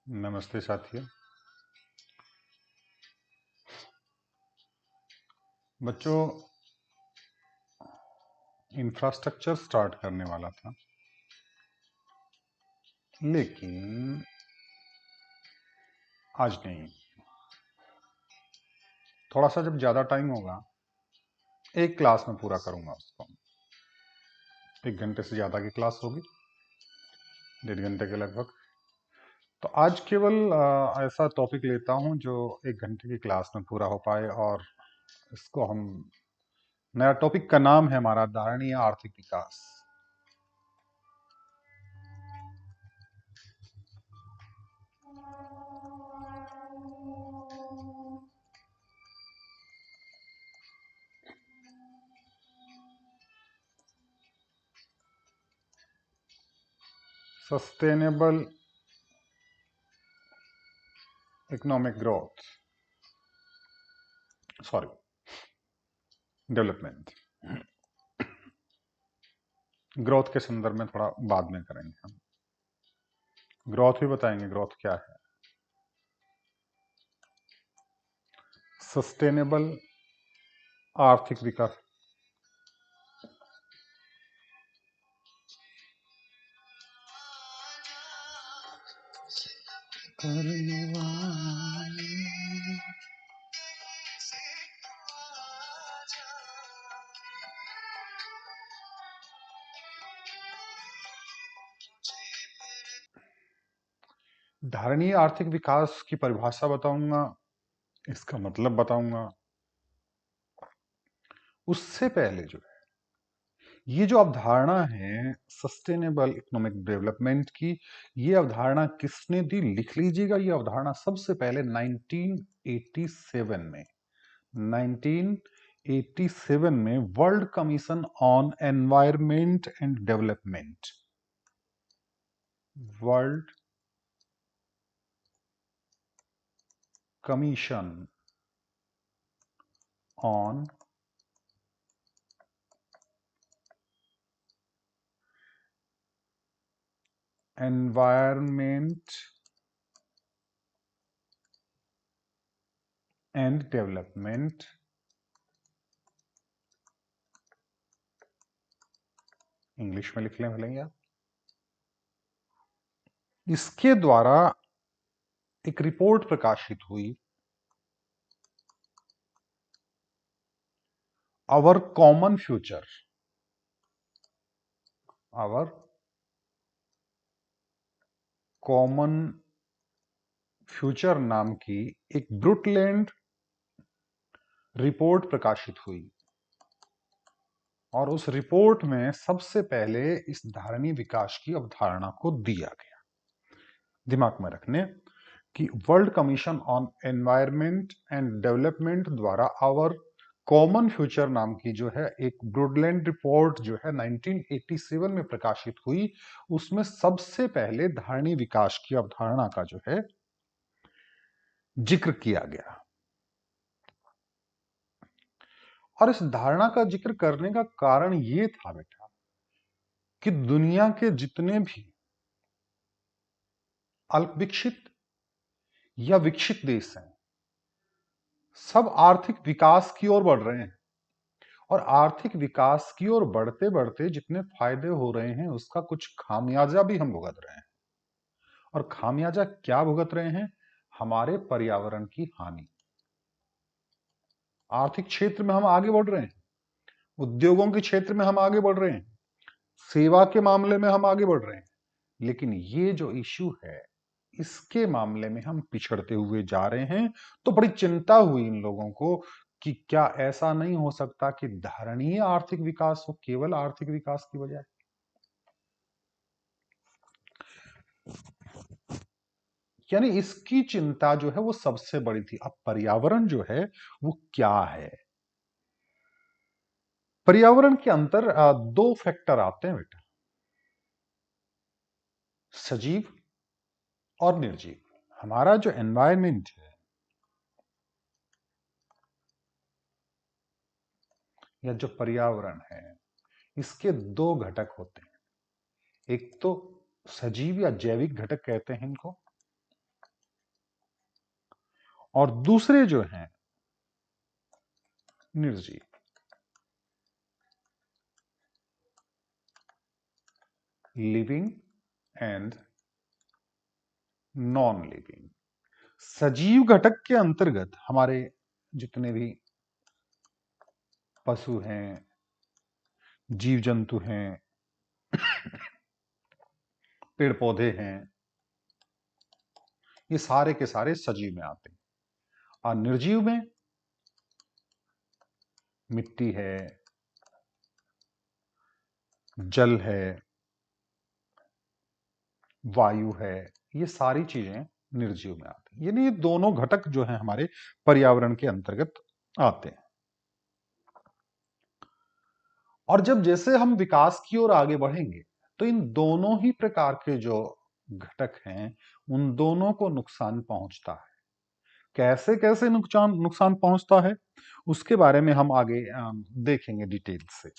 नमस्ते साथियों। बच्चों, इंफ्रास्ट्रक्चर स्टार्ट करने वाला था, लेकिन आज नहीं। थोड़ा सा जब ज़्यादा टाइम होगा, एक क्लास में पूरा करूंगा उसको। 1 घंटे से ज़्यादा की क्लास होगी, 1.5 घंटे के लगभग। तो आज केवल ऐसा टॉपिक लेता हूं जो 1 घंटे की क्लास में पूरा हो पाए, और इसको हम नया टॉपिक का नाम है हमारा धारणीय आर्थिक विकास। Sustainable economic growth, sorry, development. Growth के संदर्भ में थोड़ा बाद में करेंगे हम। ग्रोथ भी बताएंगे, ग्रोथ क्या है। सस्टेनेबल आर्थिक विकास। करने वाले धारणीय आर्थिक विकास की परिभाषा बताऊंगा, इसका मतलब बताऊंगा। उससे पहले जो है, ये जो अवधारणा है सस्टेनेबल इकोनॉमिक डेवलपमेंट की, ये अवधारणा किसने दी, लिख लीजिएगा। ये अवधारणा सबसे पहले 1987 में 1987 में world commission on environment and development, world commission on environment and development, English में लिख लें भले आप। इसके द्वारा एक रिपोर्ट प्रकाशित हुई, our common future, our common future नाम की एक ब्रुटलैंड रिपोर्ट प्रकाशित हुई। और उस रिपोर्ट में सबसे पहले इस धारणीय विकास की अवधारणा को दिया गया। दिमाग में रखने कि world commission on environment and development द्वारा आवर कॉमन फ्यूचर नाम की जो है एक ब्रुडलैंड रिपोर्ट जो है 1987 में प्रकाशित हुई, उसमें सबसे पहले धारणीय विकास की अवधारणा का जो है जिक्र किया गया। और इस धारणा का जिक्र करने का कारण यह था बेटा कि दुनिया के जितने भी अल्प विकसित या विकसित देश हैं, सब आर्थिक विकास की ओर बढ़ रहे हैं। और आर्थिक विकास की ओर बढ़ते बढ़ते जितने फायदे हो रहे हैं, उसका कुछ खामियाजा भी हम भुगत रहे हैं। और खामियाजा क्या भुगत रहे हैं? हमारे पर्यावरण की हानि। आर्थिक क्षेत्र में हम आगे बढ़ रहे हैं, उद्योगों के क्षेत्र में हम आगे बढ़ रहे हैं, सेवा के मामले में हम आगे बढ़ रहे हैं, लेकिन ये जो इश्यू है, इसके मामले में हम पिछड़ते हुए जा रहे हैं। तो बड़ी चिंता हुई इन लोगों को कि क्या ऐसा नहीं हो सकता कि धारणीय आर्थिक विकास हो, केवल आर्थिक विकास की बजाय। यानी इसकी चिंता जो है वो सबसे बड़ी थी। अब पर्यावरण जो है वो क्या है? पर्यावरण के अंदर दो फैक्टर आते हैं बेटा, सजीव और निर्जीव। हमारा जो एनवायरमेंट है या जो पर्यावरण है, इसके दो घटक होते हैं। एक तो सजीव या जैविक घटक कहते हैं इनको, और दूसरे जो हैं निर्जीव। Living and non living. सजीव घटक के अंतर्गत हमारे जितने भी पशु हैं, जीव जंतु हैं, पेड़ पौधे हैं, ये सारे के सारे सजीव में आते हैं। और निर्जीव में मिट्टी है, जल है, वायु है, ये सारी चीजें निर्जीव में आती हैं। यानी ये दोनों घटक जो हैं हमारे पर्यावरण के अंतर्गत आते हैं। और जब जैसे हम विकास की ओर आगे बढ़ेंगे तो इन दोनों ही प्रकार के जो घटक हैं उन दोनों को नुकसान पहुंचता है। कैसे कैसे नुकसान नुकसान पहुंचता है उसके बारे में हम आगे देखेंगे डिटेल से।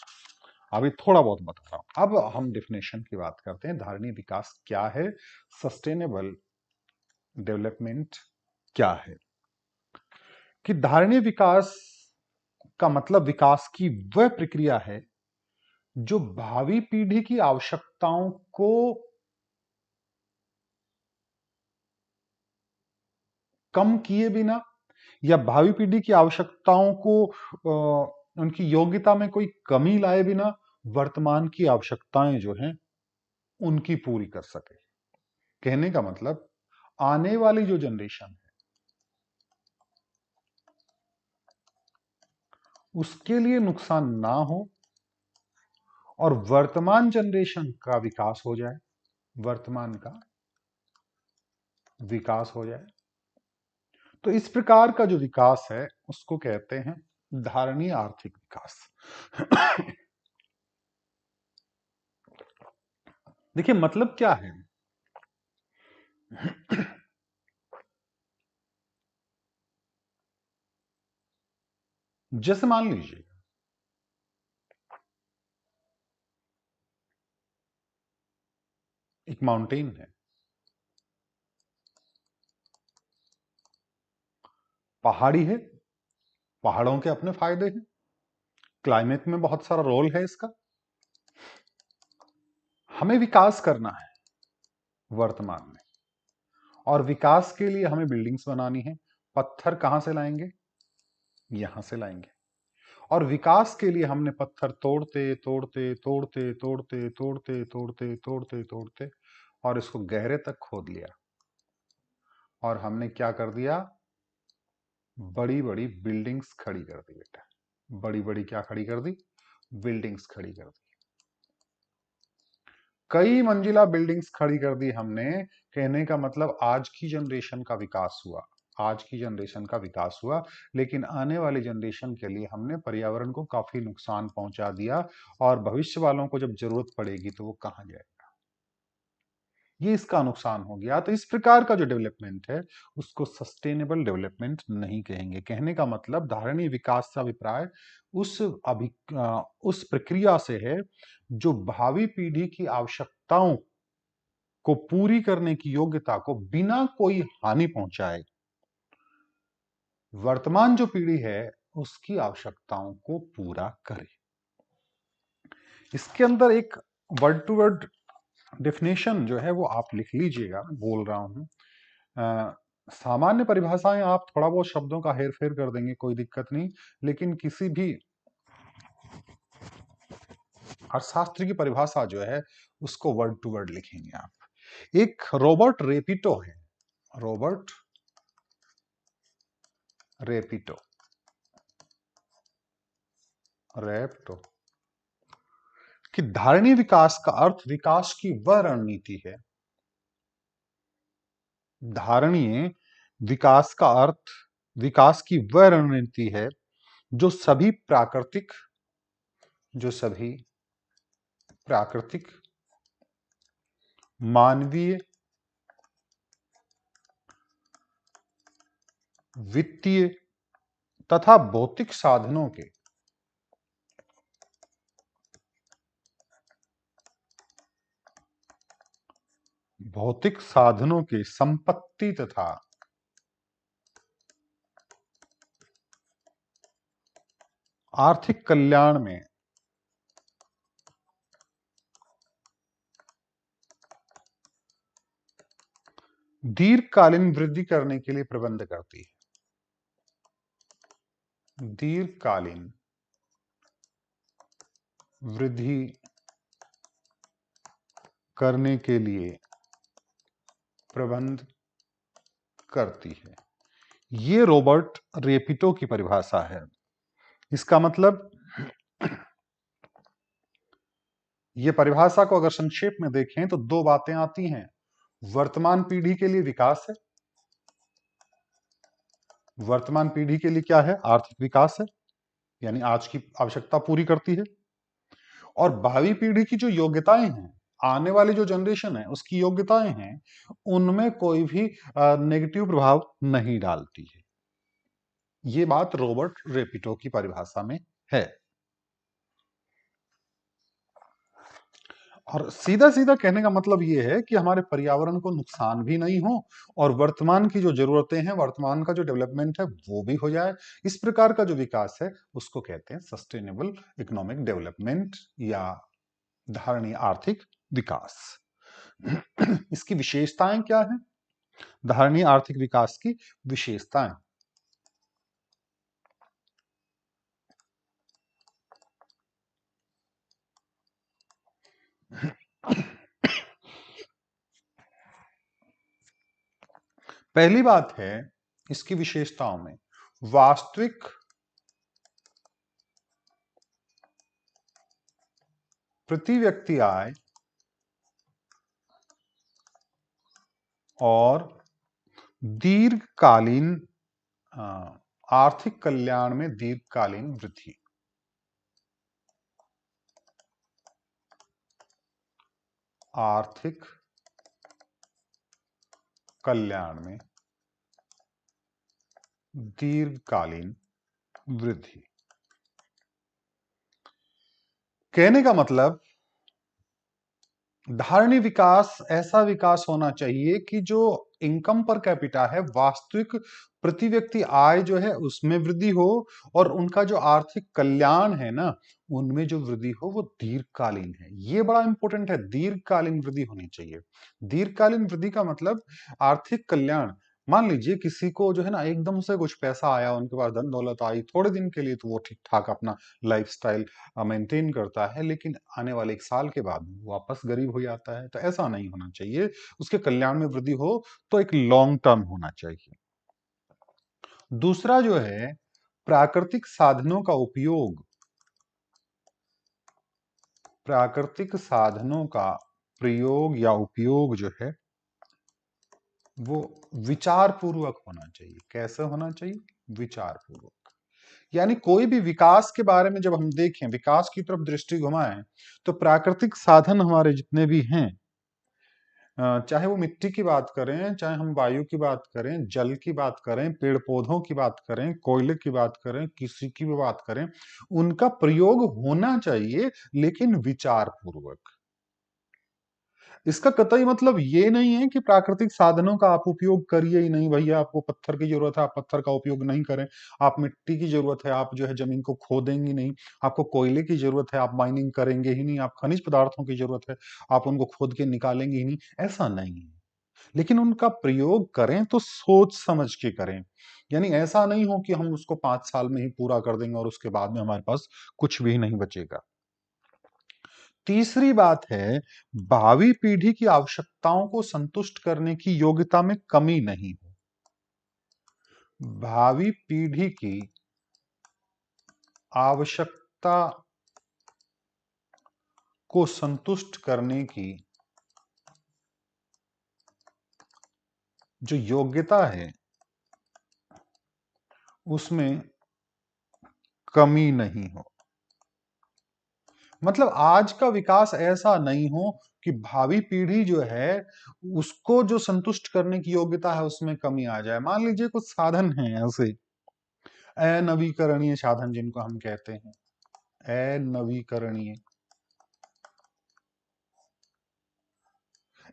अभी थोड़ा बहुत बता रहा हूं। अब हम डेफिनेशन की बात करते हैं। धारणीय विकास क्या है, सस्टेनेबल डेवलपमेंट क्या है। कि धारणीय विकास का मतलब विकास की वह प्रक्रिया है जो भावी पीढ़ी की आवश्यकताओं को कम किए बिना या भावी पीढ़ी की आवश्यकताओं को उनकी योग्यता में कोई कमी लाए बिना वर्तमान की आवश्यकताएं जो हैं उनकी पूरी कर सके। कहने का मतलब आने वाली जो जनरेशन है उसके लिए नुकसान ना हो और वर्तमान जनरेशन का विकास हो जाए, वर्तमान का विकास हो जाए। तो इस प्रकार का जो विकास है उसको कहते हैं धारणीय आर्थिक विकास। देखिए मतलब क्या है। जैसे मान लीजिए एक माउंटेन है, पहाड़ी है, पहाड़ों के अपने फायदे हैं, क्लाइमेट में बहुत सारा रोल है इसका। हमें विकास करना है वर्तमान में और विकास के लिए हमें बिल्डिंग्स बनानी है। पत्थर कहां से लाएंगे, यहां से लाएंगे। और विकास के लिए हमने पत्थर तोड़ते तोड़ते तोड़ते तोड़ते तोड़ते तोड़ते तोड़ते तोड़ते और इसको गहरे तक खोद लिया और हमने क्या कर दिया, बड़ी बड़ी बिल्डिंग्स खड़ी कर दी बेटा। बड़ी बड़ी क्या खड़ी कर दी, बिल्डिंग्स खड़ी कर दी। कई मंजिला बिल्डिंग्स खड़ी कर दी हमने। कहने का मतलब आज की जनरेशन का विकास हुआ, आज की जनरेशन का विकास हुआ, लेकिन आने वाली जनरेशन के लिए हमने पर्यावरण को काफी नुकसान पहुंचा दिया और भविष्य वालों को जब जरूरत पड़ेगी तो वो कहां जाएगा, ये इसका नुकसान हो गया। तो इस प्रकार का जो डेवलपमेंट है उसको सस्टेनेबल डेवलपमेंट नहीं कहेंगे। कहने का मतलब धारणीय विकास का अभिप्राय उस प्रक्रिया से है जो भावी पीढ़ी की आवश्यकताओं को पूरी करने की योग्यता को बिना कोई हानि पहुंचाए वर्तमान जो पीढ़ी है उसकी आवश्यकताओं को पूरा करे। इसके अंदर एक वर्ड टू वर्ड डेफिनेशन जो है वो आप लिख लीजिएगा, मैं बोल रहा हूं। सामान्य परिभाषाएं आप थोड़ा बहुत शब्दों का हेर फेर कर देंगे, कोई दिक्कत नहीं, लेकिन किसी भी अर्थशास्त्र की परिभाषा जो है उसको वर्ड टू वर्ड लिखेंगे आप। एक रॉबर्ट रेपिटो है, रॉबर्ट रेपिटो, रेपिटो कि धारणीय विकास का अर्थ विकास की वह रणनीति है। धारणीय विकास का अर्थ विकास की वह रणनीति है जो सभी प्राकृतिक, मानवीय, वित्तीय तथा भौतिक साधनों के संपत्ति तथा आर्थिक कल्याण में दीर्घकालीन वृद्धि करने के लिए प्रबंध करती है। दीर्घकालीन वृद्धि करने के लिए प्रबंध करती है। ये रॉबर्ट रेपिटो की परिभाषा है। इसका मतलब, ये परिभाषा को अगर संक्षेप में देखें तो दो बातें आती हैं। वर्तमान पीढ़ी के लिए विकास है, वर्तमान पीढ़ी के लिए क्या है? आर्थिक विकास है, यानी आज की आवश्यकता पूरी करती है। और भावी पीढ़ी की जो योग्यताएं हैं, आने वाली जो जनरेशन है उसकी योग्यताएं हैं, उनमें कोई भी नेगेटिव प्रभाव नहीं डालती है। ये बात रॉबर्ट रेपिटो की परिभाषा में है। और सीधा सीधा कहने का मतलब ये है कि हमारे पर्यावरण को नुकसान भी नहीं हो और वर्तमान की जो जरूरतें हैं, वर्तमान का जो डेवलपमेंट है वो भी हो जाए। इस प्रकार का जो विकास है उसको कहते हैं सस्टेनेबल इकोनॉमिक डेवलपमेंट या धारणीय आर्थिक विकास। इसकी विशेषताएं क्या है? धारणीय आर्थिक विकास की विशेषताएं, पहली बात है इसकी विशेषताओं में वास्तविक प्रति व्यक्ति आय और दीर्घकालीन आर्थिक कल्याण में दीर्घकालीन वृद्धि। आर्थिक कल्याण में दीर्घकालीन वृद्धि कहने का मतलब, धारणीय विकास ऐसा विकास होना चाहिए कि जो इनकम पर कैपिटा है, वास्तविक प्रति व्यक्ति आय जो है उसमें वृद्धि हो, और उनका जो आर्थिक कल्याण है ना, उनमें जो वृद्धि हो वो दीर्घकालीन है। ये बड़ा इंपॉर्टेंट है, दीर्घकालीन वृद्धि होनी चाहिए। दीर्घकालीन वृद्धि का मतलब आर्थिक कल्याण। मान लीजिए किसी को जो है ना एकदम से कुछ पैसा आया, उनके पास धन दौलत आई थोड़े दिन के लिए, तो वो ठीक ठाक अपना लाइफस्टाइल मेंटेन करता है, लेकिन आने वाले 1 साल के बाद वो वापस गरीब हो जाता है। तो ऐसा नहीं होना चाहिए। उसके कल्याण में वृद्धि हो तो एक लॉन्ग टर्म होना चाहिए। दूसरा जो है, प्राकृतिक साधनों का उपयोग, प्राकृतिक साधनों का प्रयोग या उपयोग जो है वो विचार पूर्वक होना चाहिए। कैसे होना चाहिए? विचार पूर्वक। यानी कोई भी विकास के बारे में जब हम देखें, विकास की तरफ दृष्टि घुमाएं, तो प्राकृतिक साधन हमारे जितने भी हैं, चाहे वो मिट्टी की बात करें, चाहे हम वायु की बात करें, जल की बात करें, पेड़ पौधों की बात करें, कोयले की बात करें, किसी की भी बात करें, उनका प्रयोग होना चाहिए, लेकिन विचार पूर्वक। इसका कतई मतलब ये नहीं है कि प्राकृतिक साधनों का आप उपयोग करिए ही नहीं। भैया आपको पत्थर की जरूरत है, आप पत्थर का उपयोग नहीं करें। आप मिट्टी की जरूरत है, आप जो है जमीन को खोदेंगे नहीं। आपको कोयले की जरूरत है, आप माइनिंग करेंगे ही नहीं। आप खनिज पदार्थों की जरूरत है, आप उनको खोद के निकालेंगे ही नहीं। ऐसा नहीं है, लेकिन उनका प्रयोग करें तो सोच समझ के करें। यानी ऐसा नहीं हो कि हम उसको 5 साल में ही पूरा कर देंगे और उसके बाद में हमारे पास कुछ भी नहीं बचेगा। तीसरी बात है, भावी पीढ़ी की आवश्यकताओं को संतुष्ट करने की योग्यता में कमी नहीं हो। भावी पीढ़ी की आवश्यकता को संतुष्ट करने की जो योग्यता है उसमें कमी नहीं हो। मतलब आज का विकास ऐसा नहीं हो कि भावी पीढ़ी जो है उसको जो संतुष्ट करने की योग्यता है उसमें कमी आ जाए। मान लीजिए कुछ साधन हैं ऐसे, अनवीकरणीय साधन जिनको हम कहते हैं, अनवीकरणीय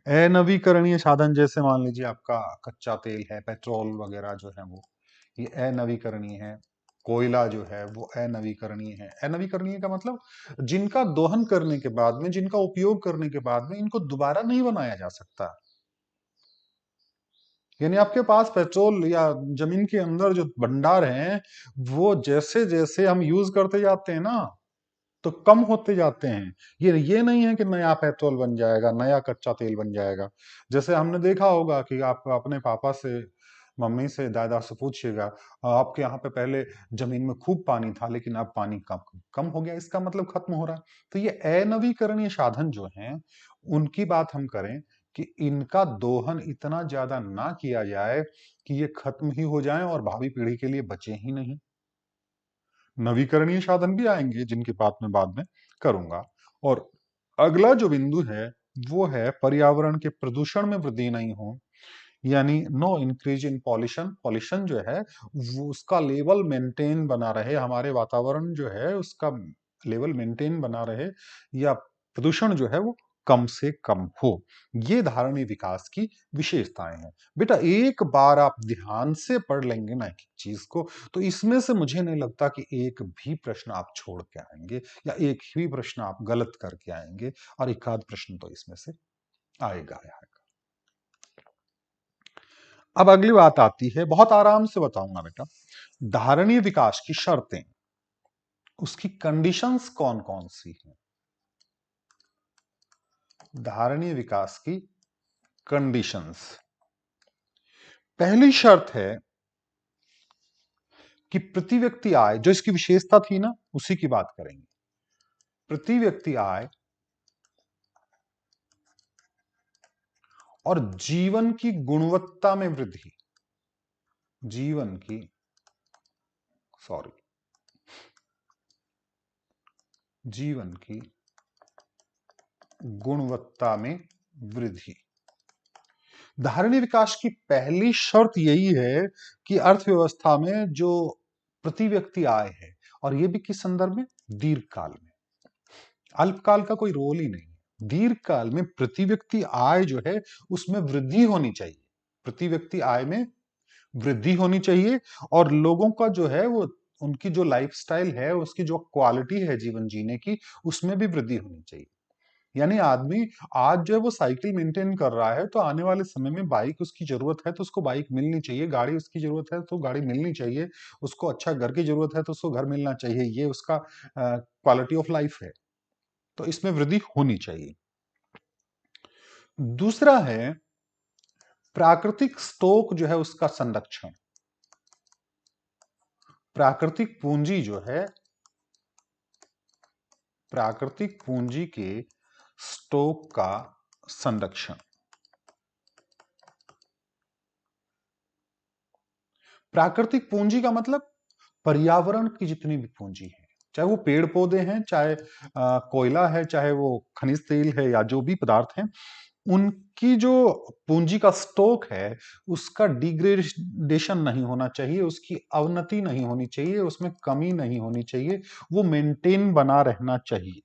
अनवीकरणीय साधन, जैसे मान लीजिए आपका कच्चा तेल है, पेट्रोल वगैरह जो है वो, ये अनवीकरणीय है। कोयला जो है वो अनवीकरणीय है। अनवीकरणीय का मतलब जिनका दोहन करने के बाद में, जिनका उपयोग करने के बाद में इनको दोबारा नहीं बनाया जा सकता। यानी आपके पास पेट्रोल या जमीन के अंदर जो भंडार हैं, वो जैसे जैसे हम यूज करते जाते हैं ना, तो कम होते जाते हैं। ये नहीं है कि नया पेट्रोल बन जाएगा, नया कच्चा तेल बन जाएगा। जैसे हमने देखा होगा कि आप अपने पापा से, मम्मी से, दादा से पूछिएगा, आपके यहाँ पे पहले जमीन में खूब पानी था लेकिन अब पानी कम कम हो गया, इसका मतलब खत्म हो रहा है। तो ये अनवीकरणीय साधन जो हैं, उनकी बात हम करें कि इनका दोहन इतना ज्यादा ना किया जाए कि ये खत्म ही हो जाएं और भावी पीढ़ी के लिए बचे ही नहीं। नवीकरणीय साधन भी आएंगे जिनकी बात मैं बाद में करूंगा। और अगला जो बिंदु है वो है पर्यावरण के प्रदूषण में वृद्धि नहीं हो, यानी no increase in pollution. Pollution जो है वो उसका लेवल मेंटेन बना रहे, हमारे वातावरण जो है उसका लेवल मेंटेन बना रहे, या प्रदूषण जो है वो कम से कम हो। ये धारणीय विकास की विशेषताएं हैं। बेटा एक बार आप ध्यान से पढ़ लेंगे ना एक चीज को, तो इसमें से मुझे नहीं लगता कि एक भी प्रश्न आप छोड़ के आएंगे या एक भी प्रश्न आप गलत करके आएंगे, और एक आध प्रश्न तो इसमें से आएगा आएगा। अब अगली बात आती है, बहुत आराम से बताऊंगा बेटा, धारणीय विकास की शर्तें, उसकी कंडीशंस कौन कौन सी हैं। धारणीय विकास की कंडीशंस, पहली शर्त है कि प्रति व्यक्ति आय, जो इसकी विशेषता थी ना उसी की बात करेंगे। प्रति व्यक्ति आय और जीवन की गुणवत्ता में वृद्धि, जीवन की सॉरी जीवन की गुणवत्ता में वृद्धि। धारणीय विकास की पहली शर्त यही है कि अर्थव्यवस्था में जो प्रति व्यक्ति आय है, और ये भी किस संदर्भ में, दीर्घकाल में, अल्पकाल का कोई रोल ही नहीं। दीर्घकाल में प्रति व्यक्ति आय जो है उसमें वृद्धि होनी चाहिए, प्रति व्यक्ति आय में वृद्धि होनी चाहिए, और लोगों का जो है वो, उनकी जो लाइफस्टाइल है, उसकी जो क्वालिटी है जीवन जीने की, उसमें भी वृद्धि होनी चाहिए। यानी आदमी आज जो है वो साइकिल मेंटेन कर रहा है, तो आने वाले समय में बाइक उसकी जरूरत है तो उसको बाइक मिलनी चाहिए, गाड़ी उसकी जरूरत है तो गाड़ी मिलनी चाहिए, उसको अच्छा घर की जरूरत है तो उसको घर मिलना चाहिए। ये उसका क्वालिटी ऑफ लाइफ है, तो इसमें वृद्धि होनी चाहिए। दूसरा है प्राकृतिक स्टॉक जो है उसका संरक्षण। प्राकृतिक पूंजी जो है, प्राकृतिक पूंजी के स्टॉक का संरक्षण। प्राकृतिक पूंजी का मतलब पर्यावरण की जितनी भी पूंजी है, चाहे वो पेड़ पौधे हैं, चाहे कोयला है, चाहे वो खनिज तेल है, या जो भी पदार्थ हैं, उनकी जो पूंजी का स्टॉक है उसका डिग्रेडेशन नहीं होना चाहिए, उसकी अवनति नहीं होनी चाहिए, उसमें कमी नहीं होनी चाहिए, वो मेंटेन बना रहना चाहिए।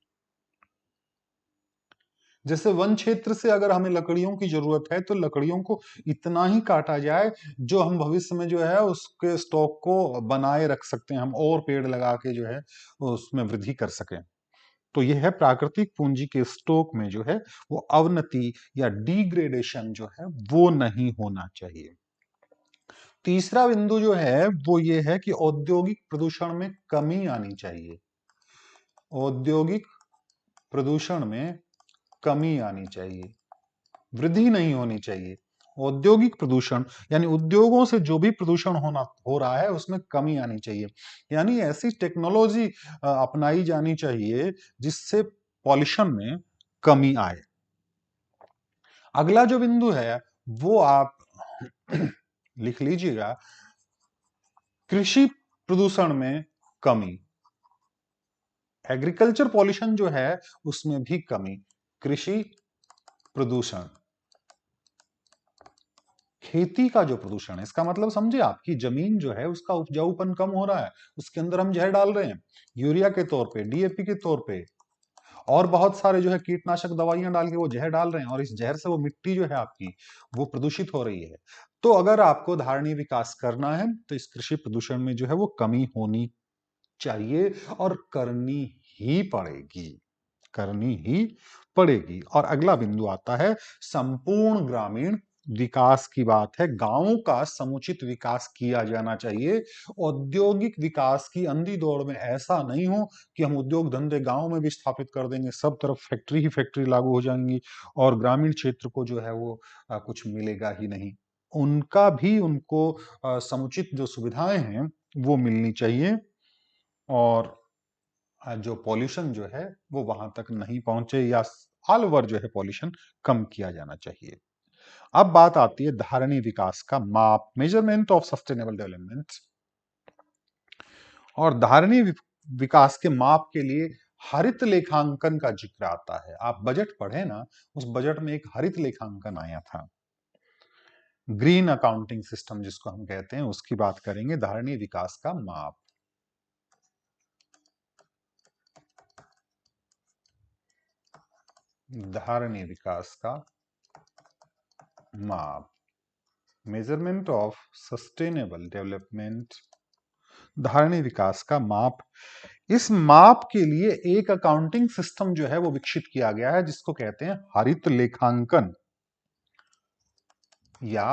जैसे वन क्षेत्र से अगर हमें लकड़ियों की जरूरत है तो लकड़ियों को इतना ही काटा जाए जो हम भविष्य में जो है उसके स्टॉक को बनाए रख सकते हैं, हम और पेड़ लगा के जो है उसमें वृद्धि कर सकें। तो यह है प्राकृतिक पूंजी के स्टॉक में जो है वो अवनति या डिग्रेडेशन जो है वो नहीं होना चाहिए। तीसरा बिंदु जो है वो ये है कि औद्योगिक प्रदूषण में कमी आनी चाहिए। औद्योगिक प्रदूषण में कमी आनी चाहिए, वृद्धि नहीं होनी चाहिए। औद्योगिक प्रदूषण यानी उद्योगों से जो भी प्रदूषण हो रहा है उसमें कमी आनी चाहिए, यानी ऐसी टेक्नोलॉजी अपनाई जानी चाहिए जिससे पॉल्यूशन में कमी आए। अगला जो बिंदु है वो आप लिख लीजिएगा, कृषि प्रदूषण में कमी। एग्रीकल्चर पॉल्यूशन जो है उसमें भी कमी। कृषि प्रदूषण, खेती का जो प्रदूषण है, इसका मतलब समझे, आपकी जमीन जो है उसका उपजाऊपन कम हो रहा है, उसके अंदर हम जहर डाल रहे हैं, यूरिया के तौर पे, डीएपी के तौर पे, और बहुत सारे जो है कीटनाशक दवाइयां डाल के वो जहर डाल रहे हैं, और इस जहर से वो मिट्टी जो है आपकी वो प्रदूषित हो रही है। तो अगर आपको धारणीय विकास करना है तो इस कृषि प्रदूषण में जो है वो कमी होनी चाहिए और करनी ही पड़ेगी। और अगला बिंदु आता है संपूर्ण ग्रामीण विकास की बात है। गांवों का समुचित विकास किया जाना चाहिए। औद्योगिक विकास की अंधी दौड़ में ऐसा नहीं हो कि हम उद्योग धंधे गांव में भी स्थापित कर देंगे, सब तरफ फैक्ट्री ही फैक्ट्री लागू हो जाएंगी और ग्रामीण क्षेत्र को जो है वो कुछ मिलेगा ही नहीं। उनका भी उनको समुचित जो सुविधाएं हैं वो मिलनी चाहिए और जो पॉल्यूशन जो है वो वहां तक नहीं पहुंचे या ऑल ओवर जो है पॉल्यूशन कम किया जाना चाहिए। अब बात आती है धारणीय विकास का माप, मेजरमेंट ऑफ सस्टेनेबल डेवलपमेंट। और धारणीय विकास के माप के लिए हरित लेखांकन का जिक्र आता है। आप बजट पढ़े ना, उस बजट में एक हरित लेखांकन आया था, ग्रीन अकाउंटिंग सिस्टम जिसको हम कहते हैं, उसकी बात करेंगे। धारणीय विकास का माप, धारणीय विकास का माप, मेजरमेंट ऑफ सस्टेनेबल डेवलपमेंट, धारणीय विकास का माप। इस माप के लिए एक अकाउंटिंग सिस्टम जो है वो विकसित किया गया है जिसको कहते हैं हरित लेखांकन या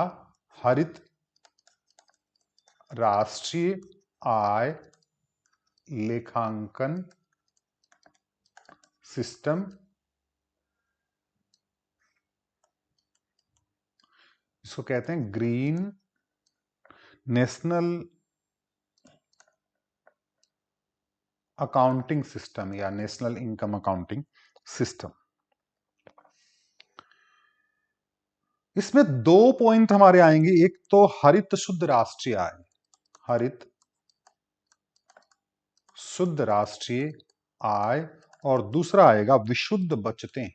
हरित राष्ट्रीय आय लेखांकन सिस्टम। इसको कहते हैं ग्रीन नेशनल अकाउंटिंग सिस्टम या नेशनल इनकम अकाउंटिंग सिस्टम। इसमें दो पॉइंट हमारे आएंगे, एक तो हरित शुद्ध राष्ट्रीय आय, हरित शुद्ध राष्ट्रीय आय, और दूसरा आएगा विशुद्ध बचतें,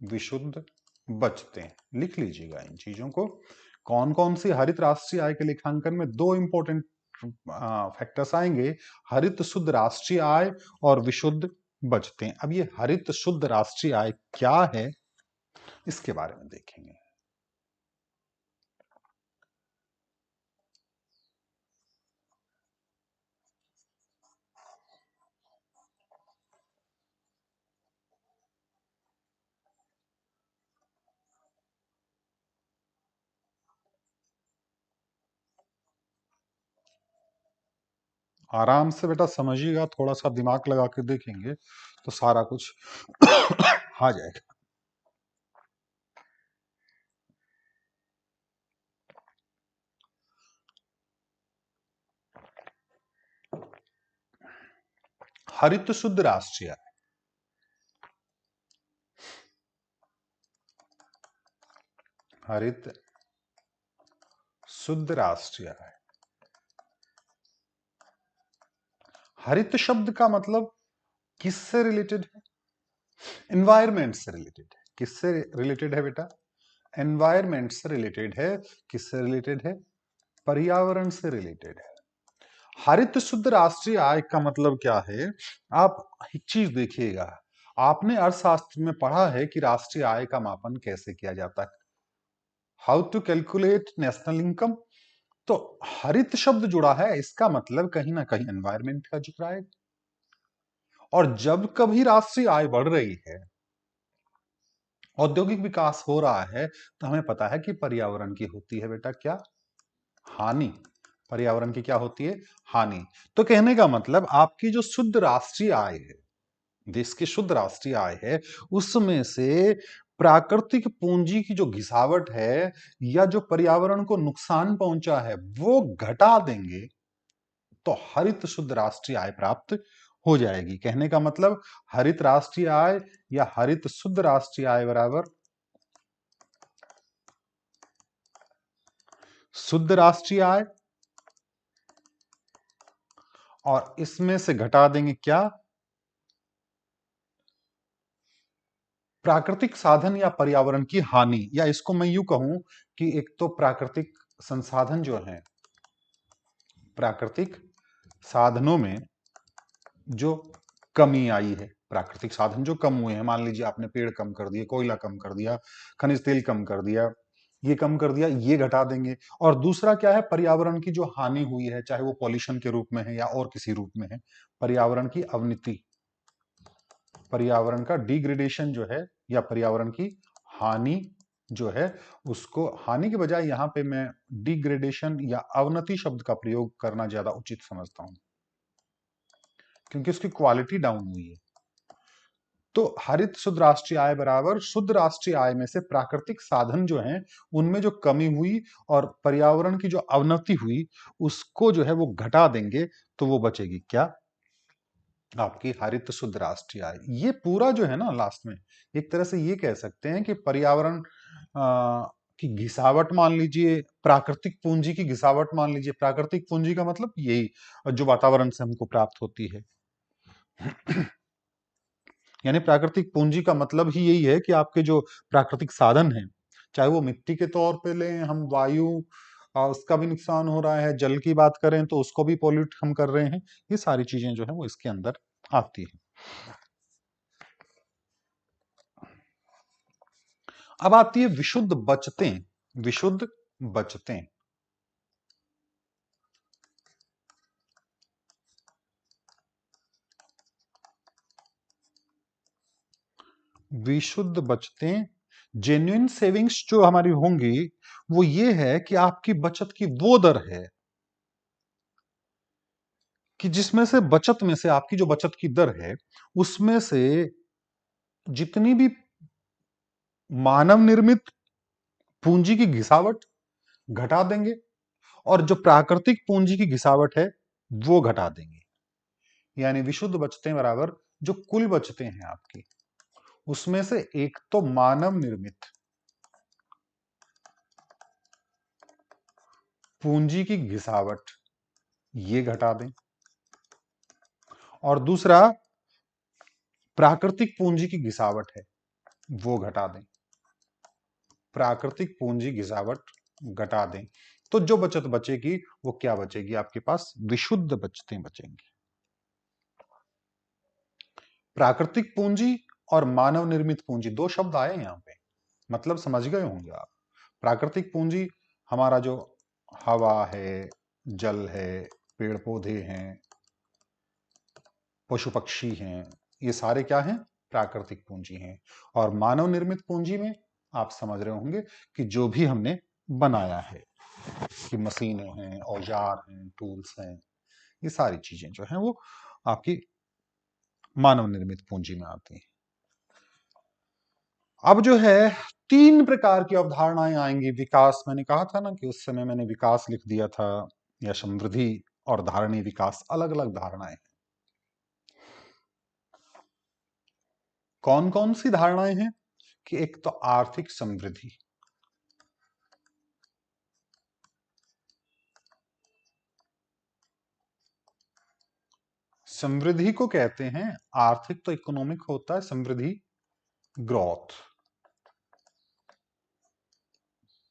विशुद्ध बचतें। लिख लीजिएगा इन चीजों को। कौन कौन सी हरित राष्ट्रीय आय के लेखांकन में दो इंपॉर्टेंट फैक्टर्स आएंगे, हरित शुद्ध राष्ट्रीय आय और विशुद्ध बचतें। अब ये हरित शुद्ध राष्ट्रीय आय क्या है इसके बारे में देखेंगे। आराम से बेटा समझिएगा, थोड़ा सा दिमाग लगा के देखेंगे तो सारा कुछ आ जाएगा। हरित शुद्ध राष्ट्रीय आय, हरित शुद्ध राष्ट्रीय आय। हरित शब्द का मतलब किससे रिलेटेड है? एनवायरमेंट से रिलेटेड है। किससे रिलेटेड है बेटा? एनवायरमेंट से रिलेटेड है। किससे रिलेटेड है? पर्यावरण से रिलेटेड है। हरित शुद्ध राष्ट्रीय आय का मतलब क्या है? आप एक चीज देखिएगा, आपने अर्थशास्त्र में पढ़ा है कि राष्ट्रीय आय का मापन कैसे किया जाता है, how to calculate national income. तो हरित शब्द जुड़ा है, इसका मतलब कहीं ना कहीं एनवायरमेंट का जिक्र आएगा। और जब कभी राष्ट्रीय आय बढ़ रही है, औद्योगिक विकास हो रहा है, तो हमें पता है कि पर्यावरण की होती है बेटा क्या? हानि। पर्यावरण की क्या होती है? हानि। तो कहने का मतलब आपकी जो शुद्ध राष्ट्रीय आय है, देश की शुद्ध राष्ट्रीय आय है, उसमें से प्राकृतिक पूंजी की जो घिसावट है या जो पर्यावरण को नुकसान पहुंचा है वो घटा देंगे तो हरित शुद्ध राष्ट्रीय आय प्राप्त हो जाएगी। कहने का मतलब हरित राष्ट्रीय आय या हरित शुद्ध राष्ट्रीय आय बराबर शुद्ध राष्ट्रीय आय, और इसमें से घटा देंगे क्या? प्राकृतिक साधन या पर्यावरण की हानि। या इसको मैं यूं कहूं कि एक तो प्राकृतिक संसाधन जो है, प्राकृतिक साधनों में जो कमी आई है, प्राकृतिक साधन जो कम हुए हैं, मान लीजिए आपने पेड़ कम कर दिए, कोयला कम कर दिया, खनिज तेल कम कर दिया, ये कम कर दिया, ये घटा देंगे। और दूसरा क्या है, पर्यावरण की जो हानि हुई है, चाहे वो पॉल्यूशन के रूप में है या और किसी रूप में है, पर्यावरण की अवनति, पर्यावरण का डिग्रेडेशन जो है, या पर्यावरण की हानि जो है, उसको हानि के बजाय यहां पे मैं डिग्रेडेशन या अवनति शब्द का प्रयोग करना ज्यादा उचित समझता हूं, क्योंकि उसकी क्वालिटी डाउन हुई है। तो हरित शुद्ध राष्ट्रीय आय बराबर शुद्ध राष्ट्रीय आय में से प्राकृतिक साधन जो हैं उनमें जो कमी हुई और पर्यावरण की जो अवनति हुई उसको जो है वो घटा देंगे, तो वो बचेगी क्या, आपकी हरित शुद्ध राष्ट्रीय आय। ये पूरा जो है ना लास्ट में, एक तरह से ये कह सकते हैं कि पर्यावरण की घिसावट मान लीजिए, प्राकृतिक पूंजी की घिसावट मान लीजिए। प्राकृतिक पूंजी का मतलब यही जो वातावरण से हमको प्राप्त होती है। यानी प्राकृतिक पूंजी का मतलब ही यही है कि आपके जो प्राकृतिक साधन हैं, चाहे वो मिट्टी के तौर पे लें हम, वायु उसका भी नुकसान हो रहा है, जल की बात करें तो उसको भी पॉल्यूट हम कर रहे हैं, ये सारी चीजें जो है वो इसके अंदर आती है। अब आती है विशुद्ध बचतें। विशुद्ध बचतें, विशुद्ध बचतें, जेन्युइन सेविंग्स जो हमारी होंगी वो ये है कि आपकी बचत की वो दर है कि जिसमें से बचत में से आपकी जो बचत की दर है उसमें से जितनी भी मानव निर्मित पूंजी की घिसावट घटा देंगे, और जो प्राकृतिक पूंजी की घिसावट है वो घटा देंगे। यानी विशुद्ध बचतें बराबर जो कुल बचतें हैं आपकी, उसमें से एक तो मानव निर्मित पूंजी की घिसावट ये घटा दें, और दूसरा प्राकृतिक पूंजी की घिसावट है वो घटा दें। प्राकृतिक पूंजी घिसावट घटा दें, तो जो बचत बचेगी वो क्या बचेगी, आपके पास विशुद्ध बचतें बचेंगी। प्राकृतिक पूंजी और मानव निर्मित पूंजी, दो शब्द आए यहां पे, मतलब समझ गए होंगे आप। प्राकृतिक पूंजी हमारा जो हवा है, जल है, पेड़ पौधे हैं, पशु पक्षी हैं, ये सारे क्या हैं, प्राकृतिक पूंजी हैं। और मानव निर्मित पूंजी में आप समझ रहे होंगे कि जो भी हमने बनाया है, कि मशीनें हैं, औजार हैं, टूल्स हैं, ये सारी चीजें जो हैं वो आपकी मानव निर्मित पूंजी में आती हैं। अब जो है तीन प्रकार की अवधारणाएं आएंगी। विकास, मैंने कहा था ना कि उस समय मैंने विकास लिख दिया था, या समृद्धि और धारणीय विकास, अलग अलग धारणाएं। कौन कौन सी धारणाएं हैं, कि एक तो आर्थिक समृद्धि, समृद्धि को कहते हैं, आर्थिक तो इकोनॉमिक होता है, समृद्धि ग्रोथ।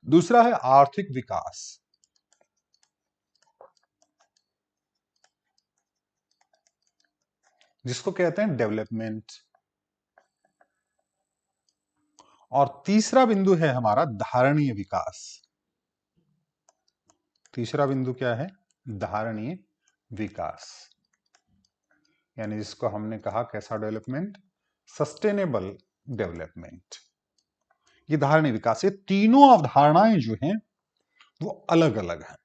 दूसरा है आर्थिक विकास, जिसको कहते हैं डेवलपमेंट। और तीसरा बिंदु है हमारा धारणीय विकास। तीसरा बिंदु क्या है, धारणीय विकास, यानी जिसको हमने कहा कैसा डेवलपमेंट, सस्टेनेबल डेवलपमेंट। ये धारणीय विकास, ये तीनों अवधारणाएं जो हैं वो अलग अलग हैं।